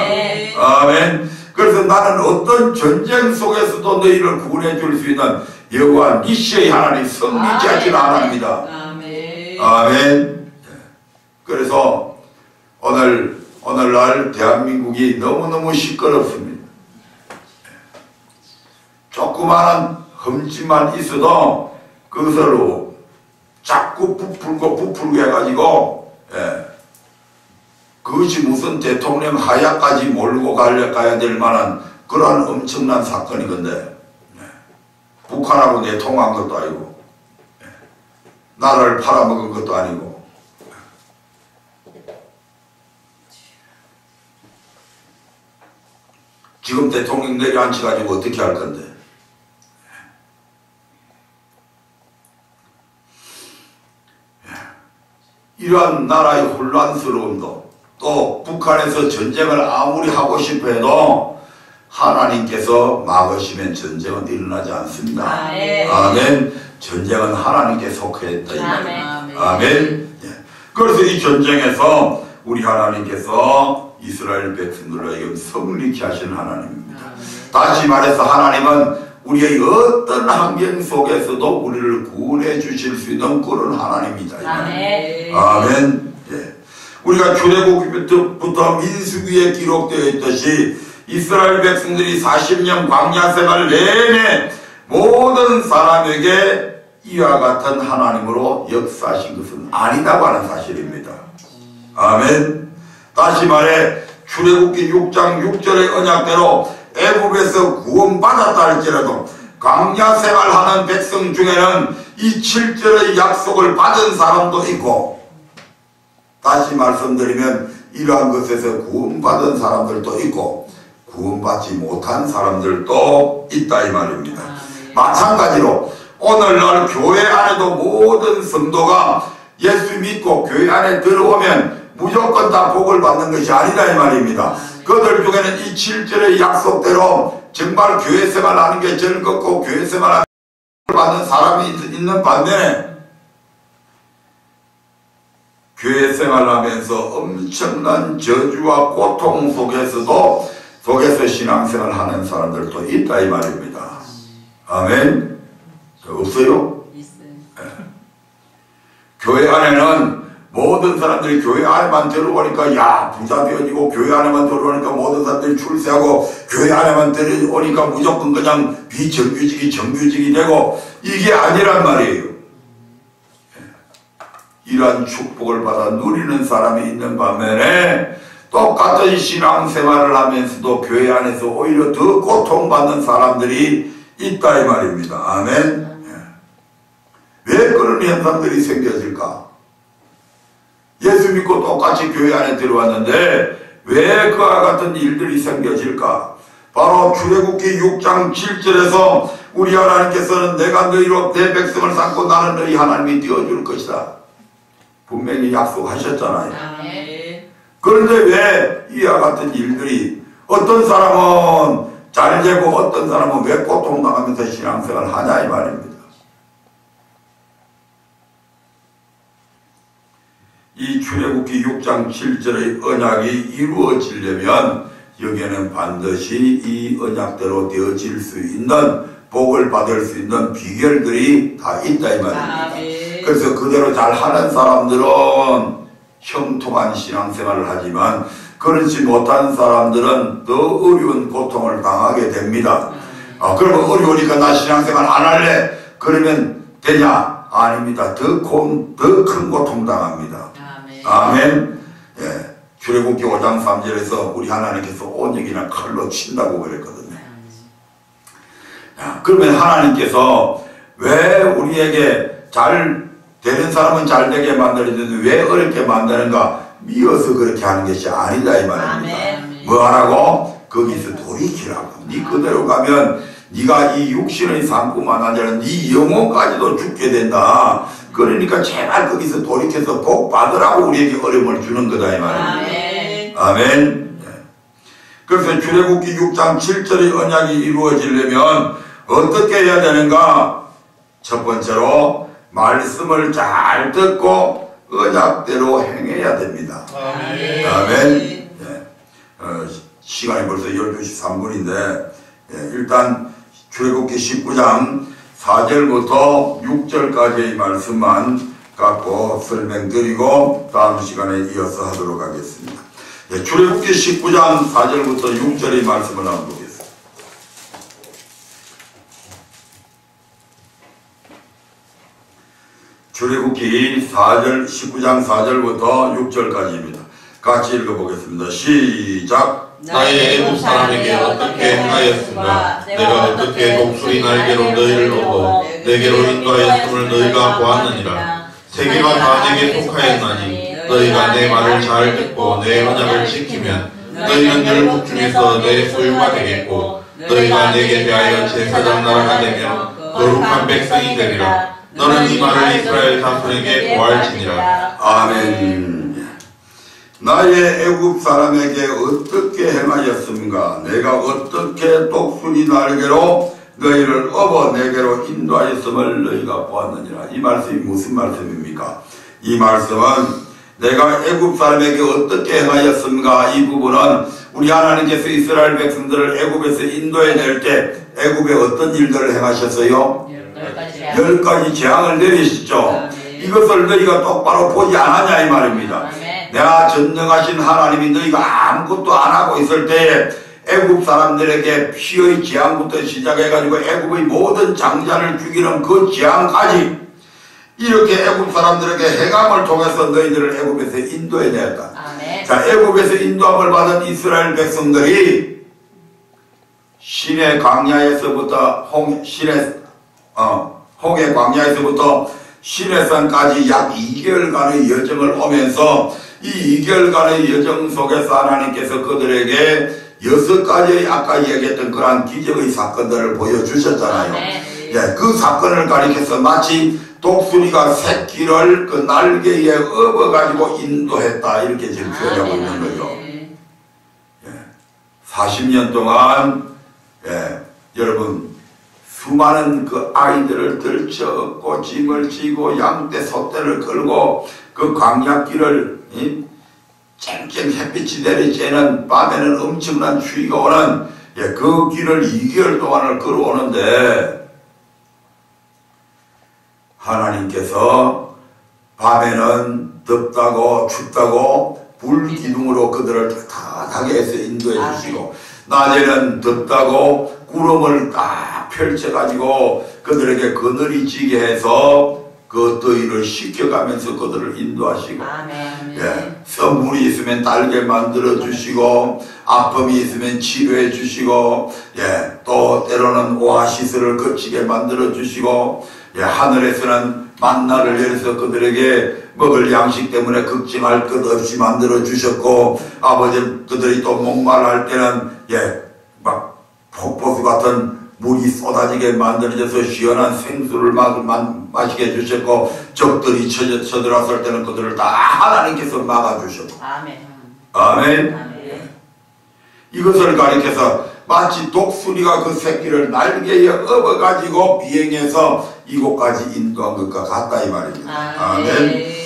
A: 아멘. 그래서 나는 어떤 전쟁 속에서도 너희를 구원해 줄 수 있는 여호와 니시의 하나님, 성리자신 하나님이다. 아멘. 그래서 오늘날 대한민국이 너무너무 시끄럽습니다. 조그마한 흠집만 있어도 그것으로 자꾸 부풀고 해가지고 그것이 무슨 대통령 하야까지 몰고 가야 될 만한 그러한 엄청난 사건이건데, 북한하고 내통한 것도 아니고, 나라를 팔아먹은 것도 아니고, 지금 대통령 내려앉혀가지고 어떻게 할 건데? 이러한 나라의 혼란스러움도, 또 북한에서 전쟁을 아무리 하고 싶어 해도 하나님께서 막으시면 전쟁은 일어나지 않습니다. 아멘. 전쟁은 하나님께 속해 있다. 아멘. 그래서 이 전쟁에서 우리 하나님께서 이스라엘 백성들에게 성리케 하시는 하나님입니다. 다시 말해서 하나님은 우리의 어떤 환경 속에서도 우리를 구원해 주실 수 있는 그런 하나님이다. 아멘. 우리가 출애굽부터 민수기에 기록되어 있듯이 이스라엘 백성들이 40년 광야 생활 내내 모든 사람에게 이와 같은 하나님으로 역사하신 것은 아니다고 하는 사실입니다. 아멘. 다시 말해 출애굽기 6장 6절의 언약대로 애굽에서 구원받았다 할지라도 광야 생활하는 백성 중에는 이 7절의 약속을 받은 사람도 있고, 다시 말씀드리면 이러한 것에서 구원받은 사람들도 있고 구원받지 못한 사람들도 있다 이 말입니다. 마찬가지로 오늘날 교회 안에도 모든 성도가 예수 믿고 교회 안에 들어오면 무조건 다 복을 받는 것이 아니다 이 말입니다. 그들 중에는 이 7절의 약속대로 정말 교회 생활하는 게 즐겁고 교회 생활하는 받는 사람이 있는 반면에 교회 생활하면서 엄청난 저주와 고통 속에서 신앙생활 하는 사람들도 있다 이 말입니다. 아멘. 없어요? 교회 안에는 모든 사람들이 교회 안에만 들어오니까 야 부자 되어지고, 교회 안에만 들어오니까 모든 사람들이 출세하고, 교회 안에만 들어오니까 무조건 그냥 비정규직이 정규직이 되고, 이게 아니란 말이에요. 이러한 축복을 받아 누리는 사람이 있는 반면에 똑같은 신앙생활을 하면서도 교회 안에서 오히려 더 고통받는 사람들이 있다 이 말입니다. 아멘. 왜 그런 현상들이 생겨질까? 예수 믿고 똑같이 교회 안에 들어왔는데 왜 그와 같은 일들이 생겨질까? 바로 출애굽기 6장 7절에서 우리 하나님께서는 내가 너희로 내 백성을 삼고 나는 너희 하나님이 되어줄 것이다. 분명히 약속하셨잖아요. 그런데 왜 이와 같은 일들이, 어떤 사람은 잘 되고 어떤 사람은 왜 고통당하면서 신앙생활을 하냐 이 말입니다. 이 출애굽기 6장 7절의 언약이 이루어지려면 여기에는 반드시 이 언약대로 되어질 수 있는, 복을 받을 수 있는 비결들이 다 있다 이 말입니다. 그래서 그대로 잘 하는 사람들은 형통한 신앙생활을 하지만 그렇지 못한 사람들은 더 어려운 고통을 당하게 됩니다. 그러면 어려우니까 나 신앙생활 안 할래? 그러면 되냐? 아닙니다. 더 큰 고통 당합니다. 아멘. 예. 출애굽기 5장 3절에서 우리 하나님께서 온역이나 칼로 친다고 그랬거든요. 그러면 하나님께서 왜 우리에게 잘 되는 사람은 잘 되게 만들었는데 왜 어렵게 만드는가? 미워서 그렇게 하는 것이 아니다 이 말입니다. 뭐 하라고? 거기서 돌이키라고. 네 그대로 가면 네가 이 육신의 삶뿐만 아니라 네 영혼까지도 죽게 된다. 그러니까 제발 거기서 돌이켜서 복 받으라고 우리에게 어려움을 주는 거다 이 말입니다. 아멘. 그래서 출애굽기 6장 7절의 언약이 이루어지려면 어떻게 해야 되는가? 첫 번째로 말씀을 잘 듣고 언약대로 행해야 됩니다. 아멘. 시간이 벌써 12시 3분인데 일단 출애굽기 19장 4절부터 6절까지의 말씀만 갖고 설명드리고 다음 시간에 이어서 하도록 하겠습니다. 출애굽기 19장 4절부터 6절의 말씀을 한번 보겠습니다. 출애굽기 19장 4절부터 6절까지입니다. 같이 읽어보겠습니다. 시작.
B: 나의 애국 사람에게 어떻게 행하였은가? 내가 어떻게 독수리 날개로 너희를 얻어 내게로 인도하였음을 너희가 보았느니라. 세계가 다 내게 속하였나니 너희가 내 말을 잘 듣고 내 언약을 지키면 너희는 열국 중에서 내 소유가 되겠고 너희가 내게 대하여 제사장 나라가 되며 거룩한 백성이 되리라. 너는 이 말을 이스라엘 자손에게 고할지니라.
A: 아멘. 나의 애굽 사람에게 어떻게 행하였습니까? 내가 어떻게 독수리 날개로 너희를 업어 내게로 인도하였음을 너희가 보았느니라. 이 말씀이 무슨 말씀입니까? 이 말씀은 내가 애굽 사람에게 어떻게 행하였습니까? 이 부분은 우리 하나님께서 이스라엘 백성들을 애굽에서 인도해 낼 때 애굽에 어떤 일들을 행하셨어요? 10가지 재앙을 내리시죠. 이것을 너희가 똑바로 보지 않았냐 이 말입니다. 내가 전능하신 하나님이 너희가 아무것도 안 하고 있을 때에 애굽 사람들에게 피의 재앙부터 시작해가지고 애굽의 모든 장자를 죽이는 그 재앙까지 이렇게 애굽 사람들에게 행함을 통해서 너희들을 애굽에서 인도해 냈다. 자, 애굽에서 인도함을 받은 이스라엘 백성들이 신의 광야에서부터 홍해 광야에서부터 시내산까지 약 2개월간의 여정을 오면서 이 2개월간의 여정 속에서 하나님께서 그들에게 6가지의 아까 얘기했던 그러한 기적의 사건들을 보여주셨잖아요. 예, 그 사건을 가리켜서 마치 독수리가 새끼를 그 날개에 업어가지고 인도했다 이렇게 지금 표현하고 있는 거죠. 예, 40년 동안 여러분 수많은 그 아이들을 들쳐업고 짐을 지고 양떼 소떼를 끌고 그 광야길을 쨍쨍 햇빛이 내리쬐는 밤에는 엄청난 추위가 오는 그 길을 2개월 동안을 걸어오는데 하나님께서 밤에는 덥다고 춥다고 불기둥으로 그들을 따뜻하게 해서 인도해 주시고 낮에는 덥다고 구름을 딱 펼쳐가지고 그들에게 그늘이 지게 해서 그 더위를 식혀가면서 그들을 인도하시고 물이 있으면 달게 만들어 주시고 아픔이 있으면 치료해 주시고 또 때로는 오아시스를 거치게 만들어 주시고 하늘에서는 만나를 내려서 그들에게 먹을 양식 때문에 걱정할 것 없이 만들어 주셨고 아버지 그들이 또 목말할 때는 막 폭포수 같은 물이 쏟아지게 만들어져서 시원한 생수를 마시게 해주셨고 적들이 쳐들어왔을 때는 그들을 다 하나님께서 막아주셨고 아멘. 이것을 가리켜서 마치 독수리가 그 새끼를 날개에 업어가지고 비행해서 이곳까지 인도한 것과 같다 이 말입니다. 아멘.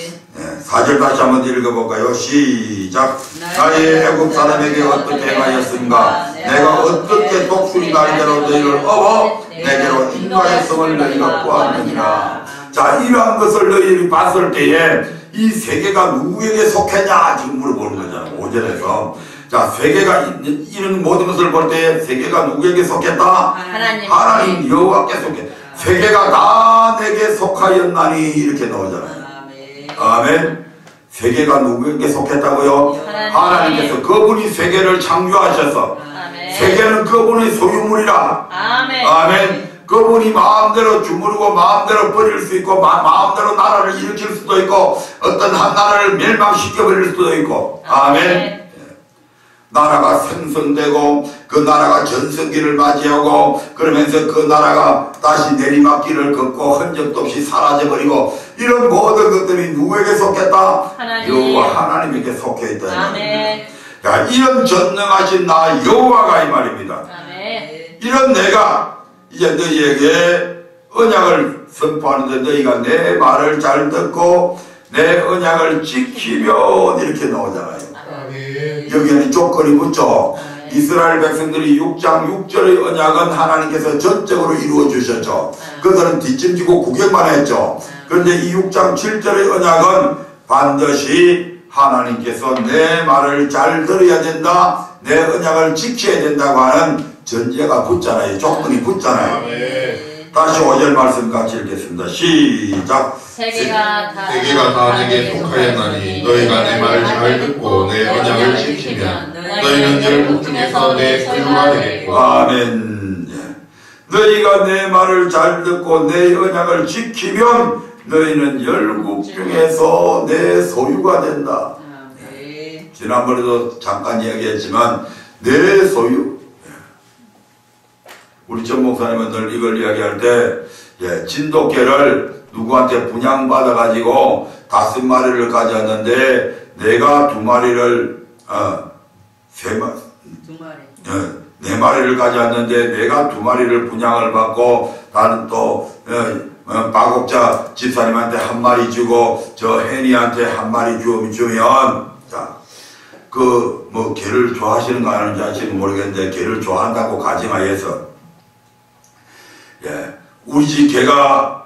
A: 4절 다시 한번 읽어볼까요? 시작. 나의 애굽 사람에게 어떻게 행하였습니까? 내가 어떻게 독수리 날개로 너희를 업어 내게로 인도하였음을 너희가 보았느니라. 자, 이러한 것을 너희들이 봤을 때에 이 세계가 누구에게 속했냐 지금 물어보는 거잖아요. 5절에서 자, 세계가 이런 모든 것을 볼 때에 세계가 누구에게 속했다? 하나님 여호와께 속했다. 세계가 다 내게 속하였나니 이렇게 나오잖아요. 아멘. 세계가 누구에게 속했다고요? 하나님께서 그분이 세계를 창조하셔서 세계는 그분의 소유물이라. 아멘. 그분이 마음대로 주무르고 마음대로 버릴 수 있고 마음대로 나라를 일으킬 수도 있고 어떤 한 나라를 멸망시켜버릴 수도 있고 아멘. 나라가 생성되고 그 나라가 전성기를 맞이하고 그러면서 그 나라가 다시 내리막길을 걷고 흔적도 없이 사라져버리고 이런 모든 것들이 누구에게 속했다? 여호와 하나님에게 속해있다. 야, 이런 전능하신 나 여호와가 이 말입니다. 이런 내가 이제 너희에게 언약을 선포하는데 너희가 내 말을 잘 듣고 내 언약을 지키면 이렇게 나오잖아요. 여기에는 조건이 붙죠. 이스라엘 백성들이 6장 6절의 언약은 하나님께서 전적으로 이루어 주셨죠. 그들은 뒷짐지고 구경만 했죠. 그런데 이 6장 7절의 언약은 반드시 하나님께서 내 말을 잘 들어야 된다, 내 언약을 지켜야 된다고 하는 전제가 붙잖아요. 조건이 붙잖아요. 다시 5절 말씀 같이 읽겠습니다. 시작.
B: 세계가 다 내게 속하였나니 너희가 내 말을 잘 듣고 내 언약을 지키면 너희는 열국 중에서 내 소유가 되겠고.
A: 아멘. 너희가 내 말을 잘 듣고 내 언약을 지키면 너희는 열국 중에서 내 소유가 된다. 지난번에도 잠깐 이야기했지만 내 소유. 우리 전 목사님은 늘 이걸 이야기할 때 진돗개를 누구한테 분양받아 가지고 5마리를 가졌는데 내가 2마리를 4마리를 가졌는데 내가 2마리를 분양을 받고 나는 또 박옥자 집사님한테 1마리 주고 저 혜니한테 1마리 주면 자, 뭐 개를 좋아하시는 거 아는지 아시는 모르겠는데 개를 좋아한다고 가정하에서 우리 집 개가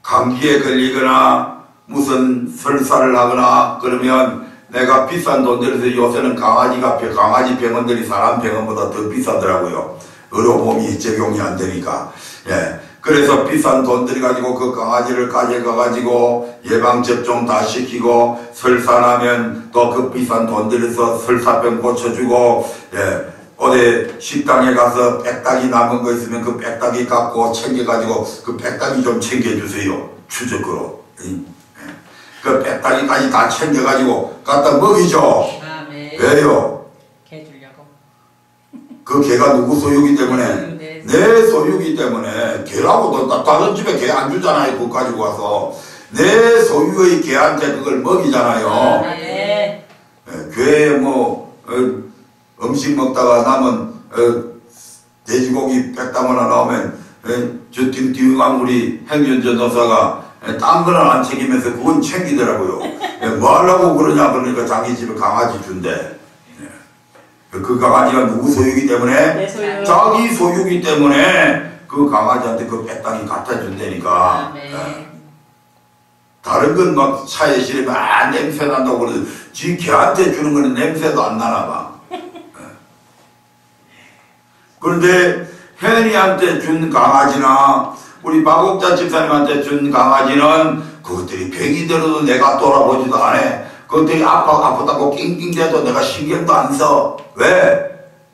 A: 감기에 걸리거나 무슨 설사를 하거나 그러면 내가 비싼 돈 들여서 요새는 강아지 병원들이 사람 병원보다 더 비싸더라고요. 의료보험이 적용이 안 되니까. 그래서 비싼 돈 들여가지고 그 강아지를 가져가가지고 예방접종 다 시키고 설사나면 또 그 비싼 돈 들여서 설사병 고쳐주고 어디 식당에 가서 빽딱이 남은 거 있으면 그 빽딱이 갖고 챙겨가지고 그 빽딱이 좀 챙겨주세요. 추적으로. 그 빽딱이까지 다 챙겨가지고 갖다 먹이죠. 왜요?
C: 개 주려고.
A: 그 개가 누구 소유기 때문에? 내 소유기 때문에. 개라고도 다른 집에 개 안 주잖아요. 그거 가지고 와서. 내 소유의 개한테 그걸 먹이잖아요. 교회에 뭐 음식 먹다가 남은 돼지고기 빽딱 하나 나오면 저 띵띵한 우리 행전전 노사가 딴 거는 안 챙기면서 그건 챙기더라고요. 뭐 하려고 그러냐 그러니까 자기 집에 강아지 준대. 그 강아지가 누구 소유기 때문에?
C: 내 소유.
A: 자기 소유기 때문에 그 강아지한테 그 빽딱이 갖다 준다니까. 다른 건 막 차에 실으면 냄새 난다고 그러지 지 개한테 주는 거는 냄새도 안 나나 봐. 그런데 혜니한테 준 강아지나 우리 박옥자 집사님한테 준 강아지는 그것들이 병이 들어도 내가 돌아보지도 않아. 그것들이 아프다고 낑낑대도 내가 신경도 안 써. 왜?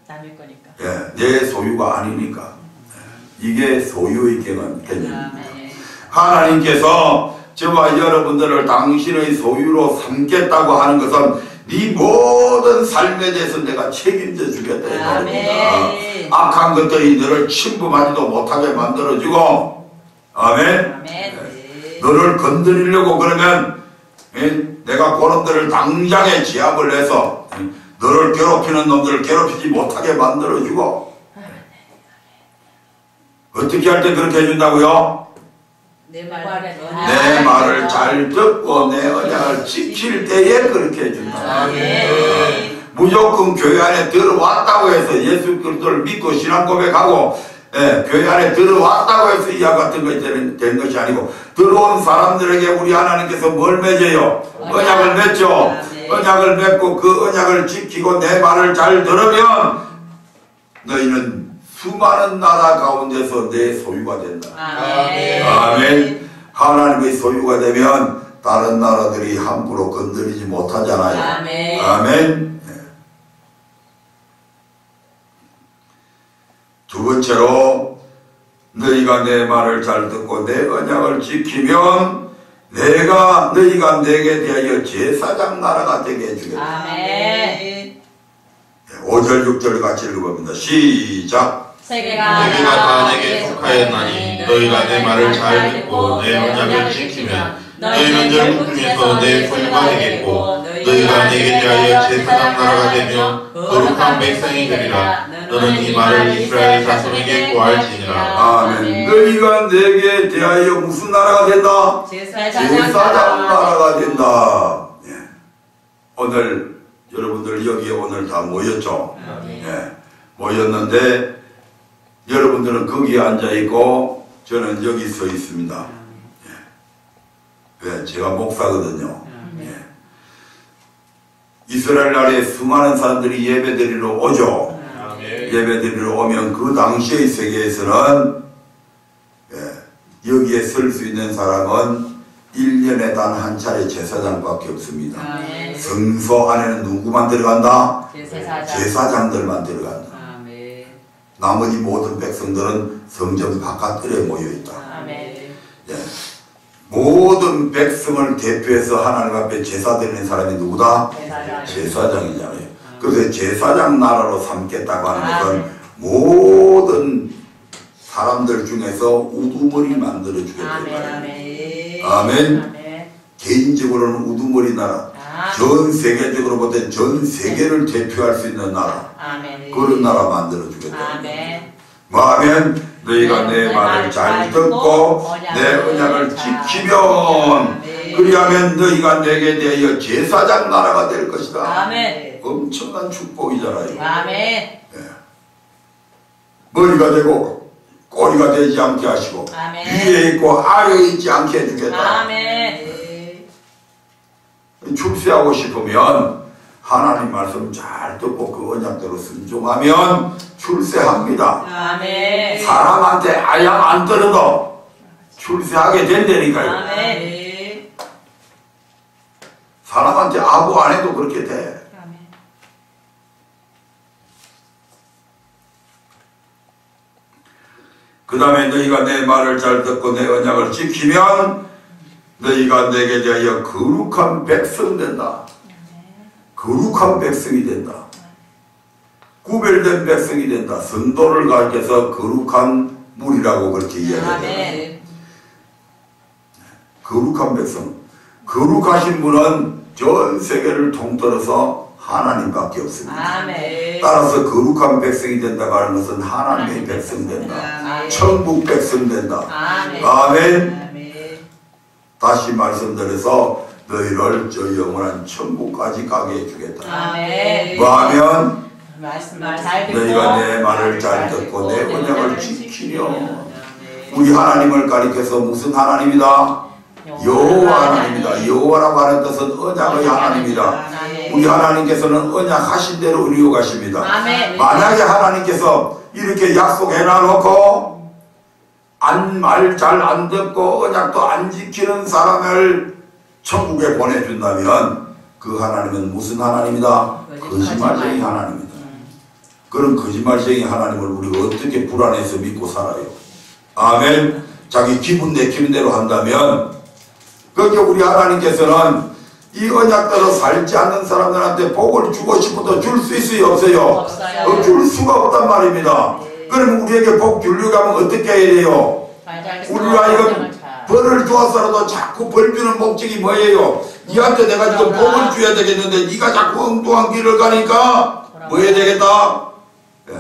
C: 남의 거니까.
A: 내 소유가 아니니까. 이게 소유의 개념입니다. 하나님께서 저와 여러분들을 당신의 소유로 삼겠다고 하는 것은 네 모든 삶에 대해서 내가 책임져 주겠다 이 말입니다. 악한 것들이 너를 침범하지도 못하게 만들어주고 아멘. 너를 건드리려고 그러면 내가 그놈들을 당장에 제압을 해서 너를 괴롭히는 놈들을 괴롭히지 못하게 만들어주고 어떻게 할 때 그렇게 해준다고요? 내 말을 잘 듣고 내 언약을 지킬 때에 그렇게 해준다. 무조건 교회 안에 들어왔다고 해서 예수 그리스도를 믿고 신앙 고백하고 교회 안에 들어왔다고 해서 이와 같은 것이 되는 것이 아니고 들어온 사람들에게 우리 하나님께서 뭘 맺어요? 언약을 맺죠. 언약을 맺고 그 언약을 지키고 내 말을 잘 들으면 너희는 수많은 나라 가운데서 내 소유가 된다. 아멘. 하나님의 소유가 되면 다른 나라들이 함부로 건드리지 못하잖아요. 아멘. 두 번째로 너희가 내 말을 잘 듣고 내 언약을 지키면 내가 너희가 내게 대하여 제사장 나라가 되게 해주겠다. 5절 6절 같이 읽어봅니다. 시작.
C: 세계가
B: 다 내게 속하였나니 너희가 내 말을 잘 듣고 내 언약을 지키면 너희는 열국 중에서 내 소유가 되겠고 너희가 내게 대하여 제사장 나라가 되며 거룩한 백성이 되리라. 너는 이 말을 이스라엘 자손에게 고할지니라.
A: 아멘. 너희가 내게 대하여 무슨 나라가 된다? 제사장 나라가 된다. 오늘 여러분들 여기에 오늘 다 모였죠. 모였는데 여러분들은 거기에 앉아있고 저는 여기 서 있습니다. 왜? 제가 목사거든요. 이스라엘 나라에 수많은 사람들이 예배드리러 오죠. 예배드리러 오면 그 당시의 세계에서는 여기에 설 수 있는 사람은 1년에 단 한 차례 제사장밖에 없습니다.
C: 아멘.
A: 성소 안에는 누구만 들어간다?
C: 제사장.
A: 제사장들만 들어간다.
C: 아멘.
A: 나머지 모든 백성들은 성전 바깥들에 모여있다.
C: 아멘.
A: 예. 모든 백성을 대표해서 하나님 앞에 제사 드리는 사람이 누구다?
C: 제사장.
A: 제사장이잖아요. 그래서 제사장 나라로 삼겠다고 하는 것은 모든 사람들 중에서 우두머리 만들어 주겠다.
C: 아멘.
A: 아멘.
C: 아멘.
A: 개인적으로는 우두머리 나라. 전 세계적으로 볼 때 전 세계를 대표할 수 있는 나라.
C: 아멘.
A: 그런 나라 만들어 주겠다.
C: 아멘.
A: 뭐하면 너희가 내 말을 잘 듣고 내 언약을 지키면 그리하면 너희가 내게 대하여 제사장 나라가 될 것이다.
C: 아멘.
A: 엄청난 축복이잖아요.
C: 아멘.
A: 예. 머리가 되고 꼬리가 되지 않게 하시고
C: 아멘.
A: 위에 있고 아래에 있지 않게 해주겠다.
C: 아멘.
A: 출세하고 싶으면 하나님 말씀 잘 듣고 그 언약대로 순종하면 출세합니다.
C: 아멘.
A: 사람한테 아양 안 떨어도 출세하게 된다니까요.
C: 아멘.
A: 사람한테 아부 안 해도 그렇게 돼.
C: 아멘.
A: 그 다음에 너희가 내 말을 잘 듣고 내 언약을 지키면 너희가 내게 대하여 거룩한 백성 된다. 거룩한 백성이 된다. 구별된 백성이 된다. 성도를 가리켜서 거룩한 물이라고 그렇게 이야기합니다.
C: 아멘.
A: 거룩한 백성. 거룩하신 분은 전 세계를 통틀어서 하나님밖에 없습니다.
C: 아멘.
A: 따라서 거룩한 백성이 된다고 하는 것은 하나님의 백성 된다.
C: 아멘.
A: 천국 백성 된다.
C: 아멘.
A: 아멘.
C: 아멘.
A: 다시 말씀드려서 너희를 저 영원한 천국까지 가게 해주겠다.
C: 아멘.
A: 뭐하면
C: 말씀 잘 듣고
A: 너희가 내 말을 잘 듣고 내 언약을
C: 언약을
A: 지키려.
C: 아멘.
A: 우리 하나님을 가리켜서 무슨 하나님이다? 여호와 하나님이다. 여호와라고 하는 뜻은 언약의 하나님이다. 우리 하나님께서는 언약하신 대로 이루어가십니다.
C: 아멘.
A: 만약에 하나님께서 이렇게 약속해놔놓고 말 잘 안 듣고 언약도 안 지키는 사람을 천국에 보내준다면 그 하나님은 무슨 하나님이다? 거짓말쟁이 하나님이다. 그런 거짓말쟁이 하나님을 우리가 어떻게 불안해서 믿고 살아요? 아멘. 자기 기분 내키는 대로 한다면 그렇게 우리 하나님께서는 이 언약대로 살지 않는 사람들한테 복을 주고 싶어도 줄 수 있어요? 없어요?
C: 없어요.
A: 줄 수가 없단 말입니다. 그러면 우리에게 복 주려고 하면 어떻게 해야 돼요? 우리가 이거 벌을 주었어라도 자꾸 벌 주는 목적이 뭐예요? 니한테 내가 지금 복을 줘야 되겠는데 니가 자꾸 엉뚱한 길을 가니까 뭐 해야 되겠다? 예.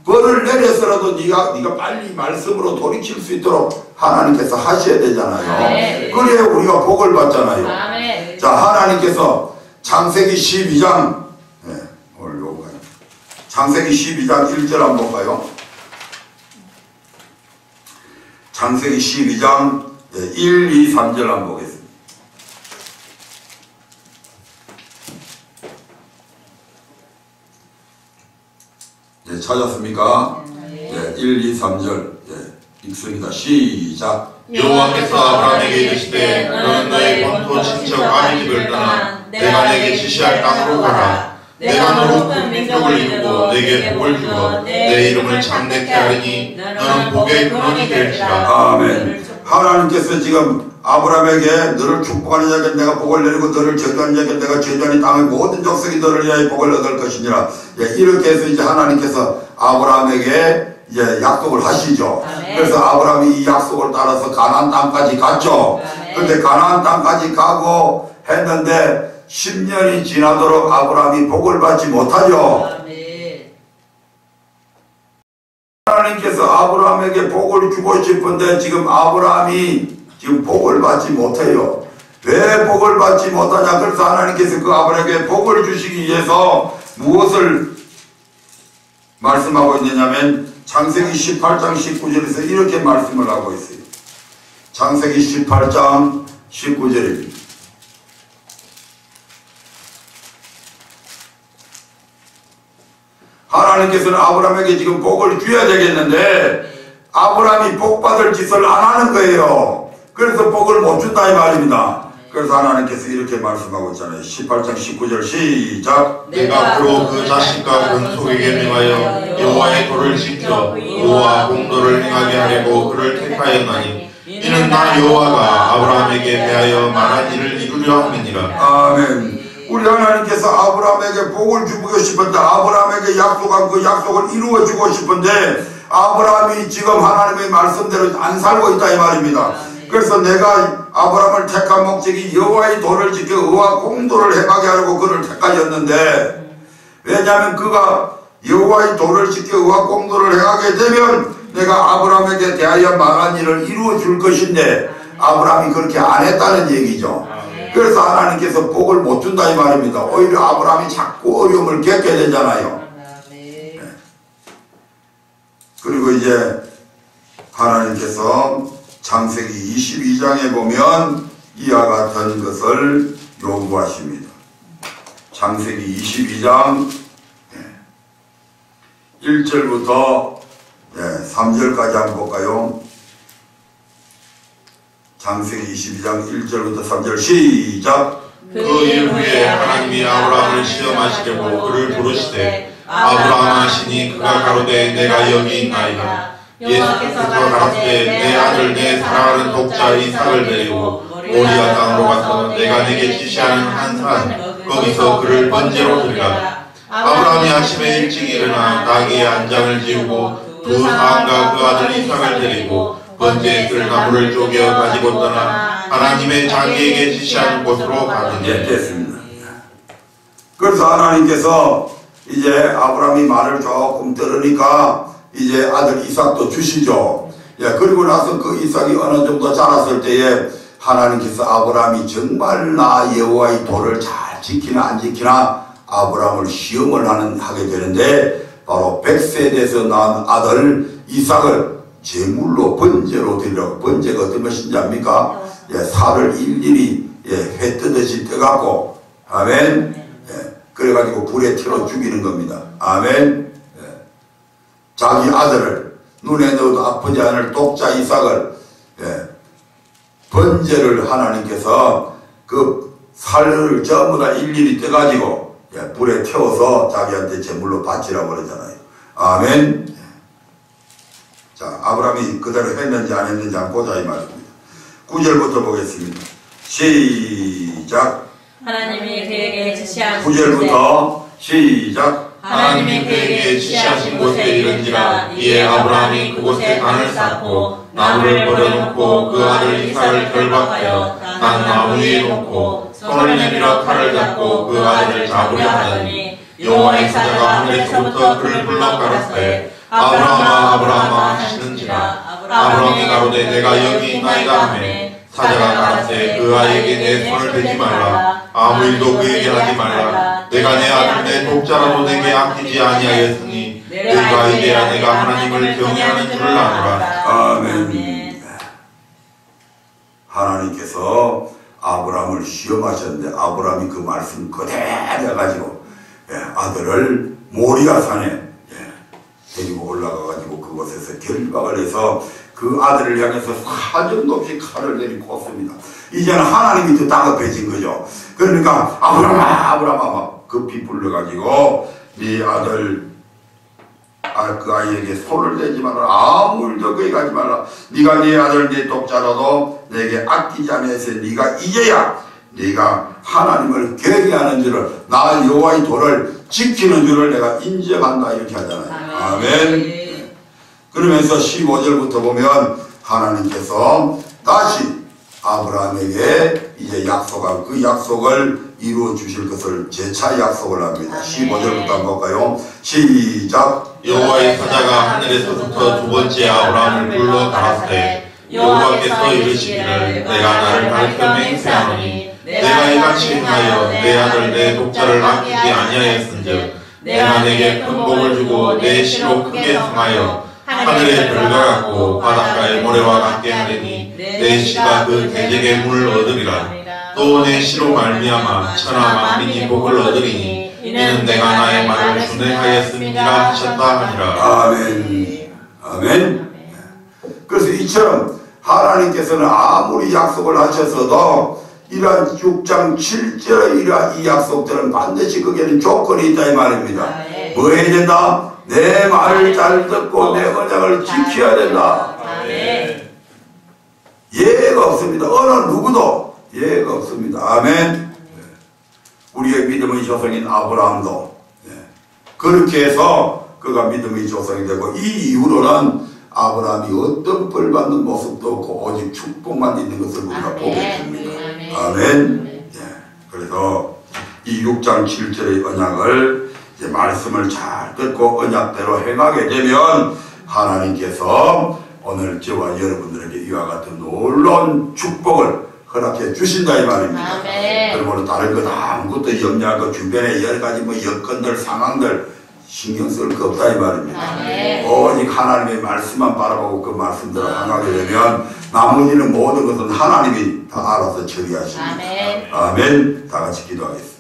A: 벌을 내려서라도 네가 빨리 말씀으로 돌이킬 수 있도록 하나님께서 하셔야 되잖아요.
C: 아멘.
A: 그래야 우리가 복을 받잖아요.
C: 아멘.
A: 자, 하나님께서 창세기 12장 오늘 요거요. 창세기 12장 1절 한번 볼까요? 창세기 12장 1, 2, 3절 한번 보겠습니다. 네, 찾았습니까? 네, 1, 2, 3절. 읽습니다. 시작.
B: 여호와께서 아브라함에게 이르시되 너는 너의 본토 친척 아비 집을 떠나 내가 내게 지시할 땅으로 가라. 내가 너로 큰 민족을 이루고 내게 복을 주어 내 이름을 참되게 하리니 너는 복의 근원이 될지라.
A: 아멘. 하나님께서 지금 아브라함에게 너를 축복하는 자에게 내가 복을 내리고 너를 저주하는 자에게 내가 저주하니 땅의 모든 족속이 너를 위하여 복을 얻을 것이니라. 이렇게 해서 이제 하나님께서 아브라함에게 이제 약속을 하시죠.
C: 아멘.
A: 그래서 아브라함이 이 약속을 따라서 가나안 땅까지 갔죠.
C: 아멘.
A: 그런데 가나안 땅까지 가고 했는데 10년이 지나도록 아브라함이 복을 받지 못하죠.
C: 아멘.
A: 하나님께서 아브라함에게 복을 주고 싶은데 지금 아브라함이 지금 복을 받지 못해요. 왜 복을 받지 못하냐? 그래서 하나님께서 그 아브라함에게 복을 주시기 위해서 무엇을 말씀하고 있느냐면 창세기 18장 19절에서 이렇게 말씀을 하고 있어요. 창세기 18장 19절입니다. 하나님께서는 아브라함에게 지금 복을 줘야 되겠는데 아브라함이 복 받을 짓을 안 하는 거예요. 그래서 복을 못 준다 이 말입니다. 그래서 하나님께서 이렇게 말씀하고 있잖아요. 18장 19절 시작.
B: 내가 앞으로 그 자식과 근속에게 명하여 여호와의 도를 지켜 의와 공도를 행하게 하려고 그를 택하였나니 이는 나 여호와가 아브라함에게 대하여 말한 일을 이루려 함이니라.
A: 아멘. 우리 하나님께서 아브라함에게 복을 주고 싶은데, 아브라함에게 약속한 그 약속을 이루어주고 싶은데 아브라함이 지금 하나님의 말씀대로 안 살고 있다 이 말입니다. 그래서 내가 아브라함을 택한 목적이 여호와의 도를 지켜 의와 공도를 행하게 하려고 그를 택하였는데, 왜냐하면 그가 여호와의 도를 지켜 의와 공도를 행하게 되면 내가 아브라함에게 대하여 말한 일을 이루어 줄 것인데 아브라함이 그렇게 안 했다는 얘기죠. 그래서 하나님께서 복을 못 준다 이 말입니다. 오히려 아브라함이 자꾸 어려움을 겪게 되잖아요. 네. 그리고 이제 하나님께서 창세기 22장에 보면 이와 같은 것을 요구하십니다. 창세기 22장 1절부터 3절까지 한번 볼까요? 창세기 22장 1절부터 3절 시작.
B: 그 일 후에 하나님이 아브라함을 시험하시려고 그를 부르시되 아브라함 하시니 그가 가로되 내가 여기 있나이다. 예수께서 가라사대 내 아들 내 사랑하는 독자 이삭을 데리고 모리아 땅으로 가서 내가 내게 지시하는 한 산 거기서 그를 번제로 드리라. 아브라함이 아침에 일찍 일어나 나귀의 안장을 지우고 두 사람과 그 아들 이삭을 데리고 번제에 쓸 나무를 쪼개어 가지고 떠나 하나님의 자기에게 지시한 곳으로 가더니.
A: 됐습니다. 그래서 하나님께서 이제 아브라함이 말을 조금 들으니까 이제 아들 이삭도 주시죠. 그리고 나서 그 이삭이 어느 정도 자랐을 때에 하나님께서 아브라함이 정말 나 여호와의 도를 잘 지키나 안 지키나 아브라함을 시험을 하게 되는데, 바로 100세에 돼서 낳은 아들 이삭을 제물로 번제로 드리라고. 번제가 어떤 것인지 압니까? 살을 일일이 회 뜨듯이 떠갖고, 아멘. 그래가지고 불에 태워 죽이는 겁니다. 아멘. 자기 아들을, 눈에 넣어도 아프지 않을 독자 이삭을 번제를 하나님께서 그 살을 전부 다 일일이 떠가지고 불에 태워서 자기한테 제물로 바치라고 그러잖아요. 아멘. 자, 아브라함이 그대로 했는지 안 했는지 한번 보자 이 말입니다. 9절부터 보겠습니다. 시작.
C: 하나님이 그에게 지시하신
A: 9절부터 시작.
B: 하나님이 그에게 지시하신 곳에 이른지라. 이에 아브라함이 그곳에 단을 쌓고 나무를 버려놓고 그 아들 이삭을 결박하여 단 나무 위에 놓고 손을 내밀어 칼을 잡고 그 아들을 잡으려 하더니 여호와의 사자가 하늘에서부터 그를 불러 가라사대 아브라함아 아브라함아 하시는지라. 아브라함이 가로되 내가 여기 있나이다 하매 사자가 가라사대 그 아이에게 내 손을 대지 말라. 아무 일도 그에게 하지 말라. 내가 내 아들 내 독자라도 내게 아끼지 아니하였으니 그가 이제야 내가 하나님을 경외하는 줄을 아노라.
A: 아멘. 하나님께서 아브라함을 시험하셨는데 아브라함이 그 말씀 그대로 해가지고 아들을 모리아 산에 데리고 올라가가지고 그곳에서 결박을 해서 그 아들을 향해서 사정도 없이 칼을 내리고 꽂습니다. 이제는 하나님이 더 다급해진 거죠. 그러니까 아브라함아 급히 불러가지고 네 아들 그 아이에게 손을 대지 말라. 아무 일도 그에게 하지 말라. 네가 네 아들 네 독자라도 내게 아끼지 않아서 네가 이제야 네가 하나님을 경외하는 줄을, 나 여호와의 도를 지키는 줄을 내가 인정한다 이렇게 하잖아요. 아멘. 그러면서 15절부터 보면 하나님께서 다시 아브라함에게 이제 약속한 그 약속을 이루어 주실 것을 재차 약속을 합니다. 15절부터 한번 볼까요? 시작.
B: 여호와의 사자가 하늘에서부터 두 번째 아브라함을 불러 가라사대 여호와께서 이르시기를 내가 나를 가르쳐 맹세하노니 내가 이같이 행하여 내 아들 내 독자를 아끼지 아니하였은즉 내가 내게 큰 복을 주고 내 시로 크게 성하여 하늘의 별과 같고 바닷가의 모래와 같게 하리니 내 시가 그 대적의 물을 얻으리라. 또 내 시로 말미암아 천하 만민이 복을 얻으리니 이는 내가 나의 말을 준행하였음이니라 하셨다 하니라.
A: 아멘. 아멘. 그래서 이처럼 하나님께서는 아무리 약속을 하셨어도 이러한 6장 7절의 이러한 이 약속들은 반드시 거기에는 조건이 있다 이 말입니다. 뭐 해야 된다? 내 말을 잘 듣고 내 언약을 지켜야 된다. 예가 없습니다. 어느 누구도 예가 없습니다. 아멘. 우리의 믿음의 조상인 아브라함도 그렇게 해서 그가 믿음의 조상이 되고 이 이후로는 아브라함이 어떤 벌 받는 모습도 없고 오직 축복만 있는 것을 우리가 보게 됩니다. 아멘. 그래서 이 6장 7절의 언약을 이제 말씀을 잘 듣고 언약대로 행하게 되면 하나님께서 오늘 저와 여러분들에게 이와 같은 놀라운 축복을 허락해 주신다 이 말입니다. 그러므로 다른 것 아무것도 염려하고 주변에 여러 가지 뭐 여건들 상황들 신경 쓸 거 없다 이 말입니다. 오직 하나님의 말씀만 바라보고 그 말씀대로 행하게 되면 나머지는 모든 것은 하나님이 다 알아서 처리하십니다. 아멘. 다 같이 기도하겠습니다.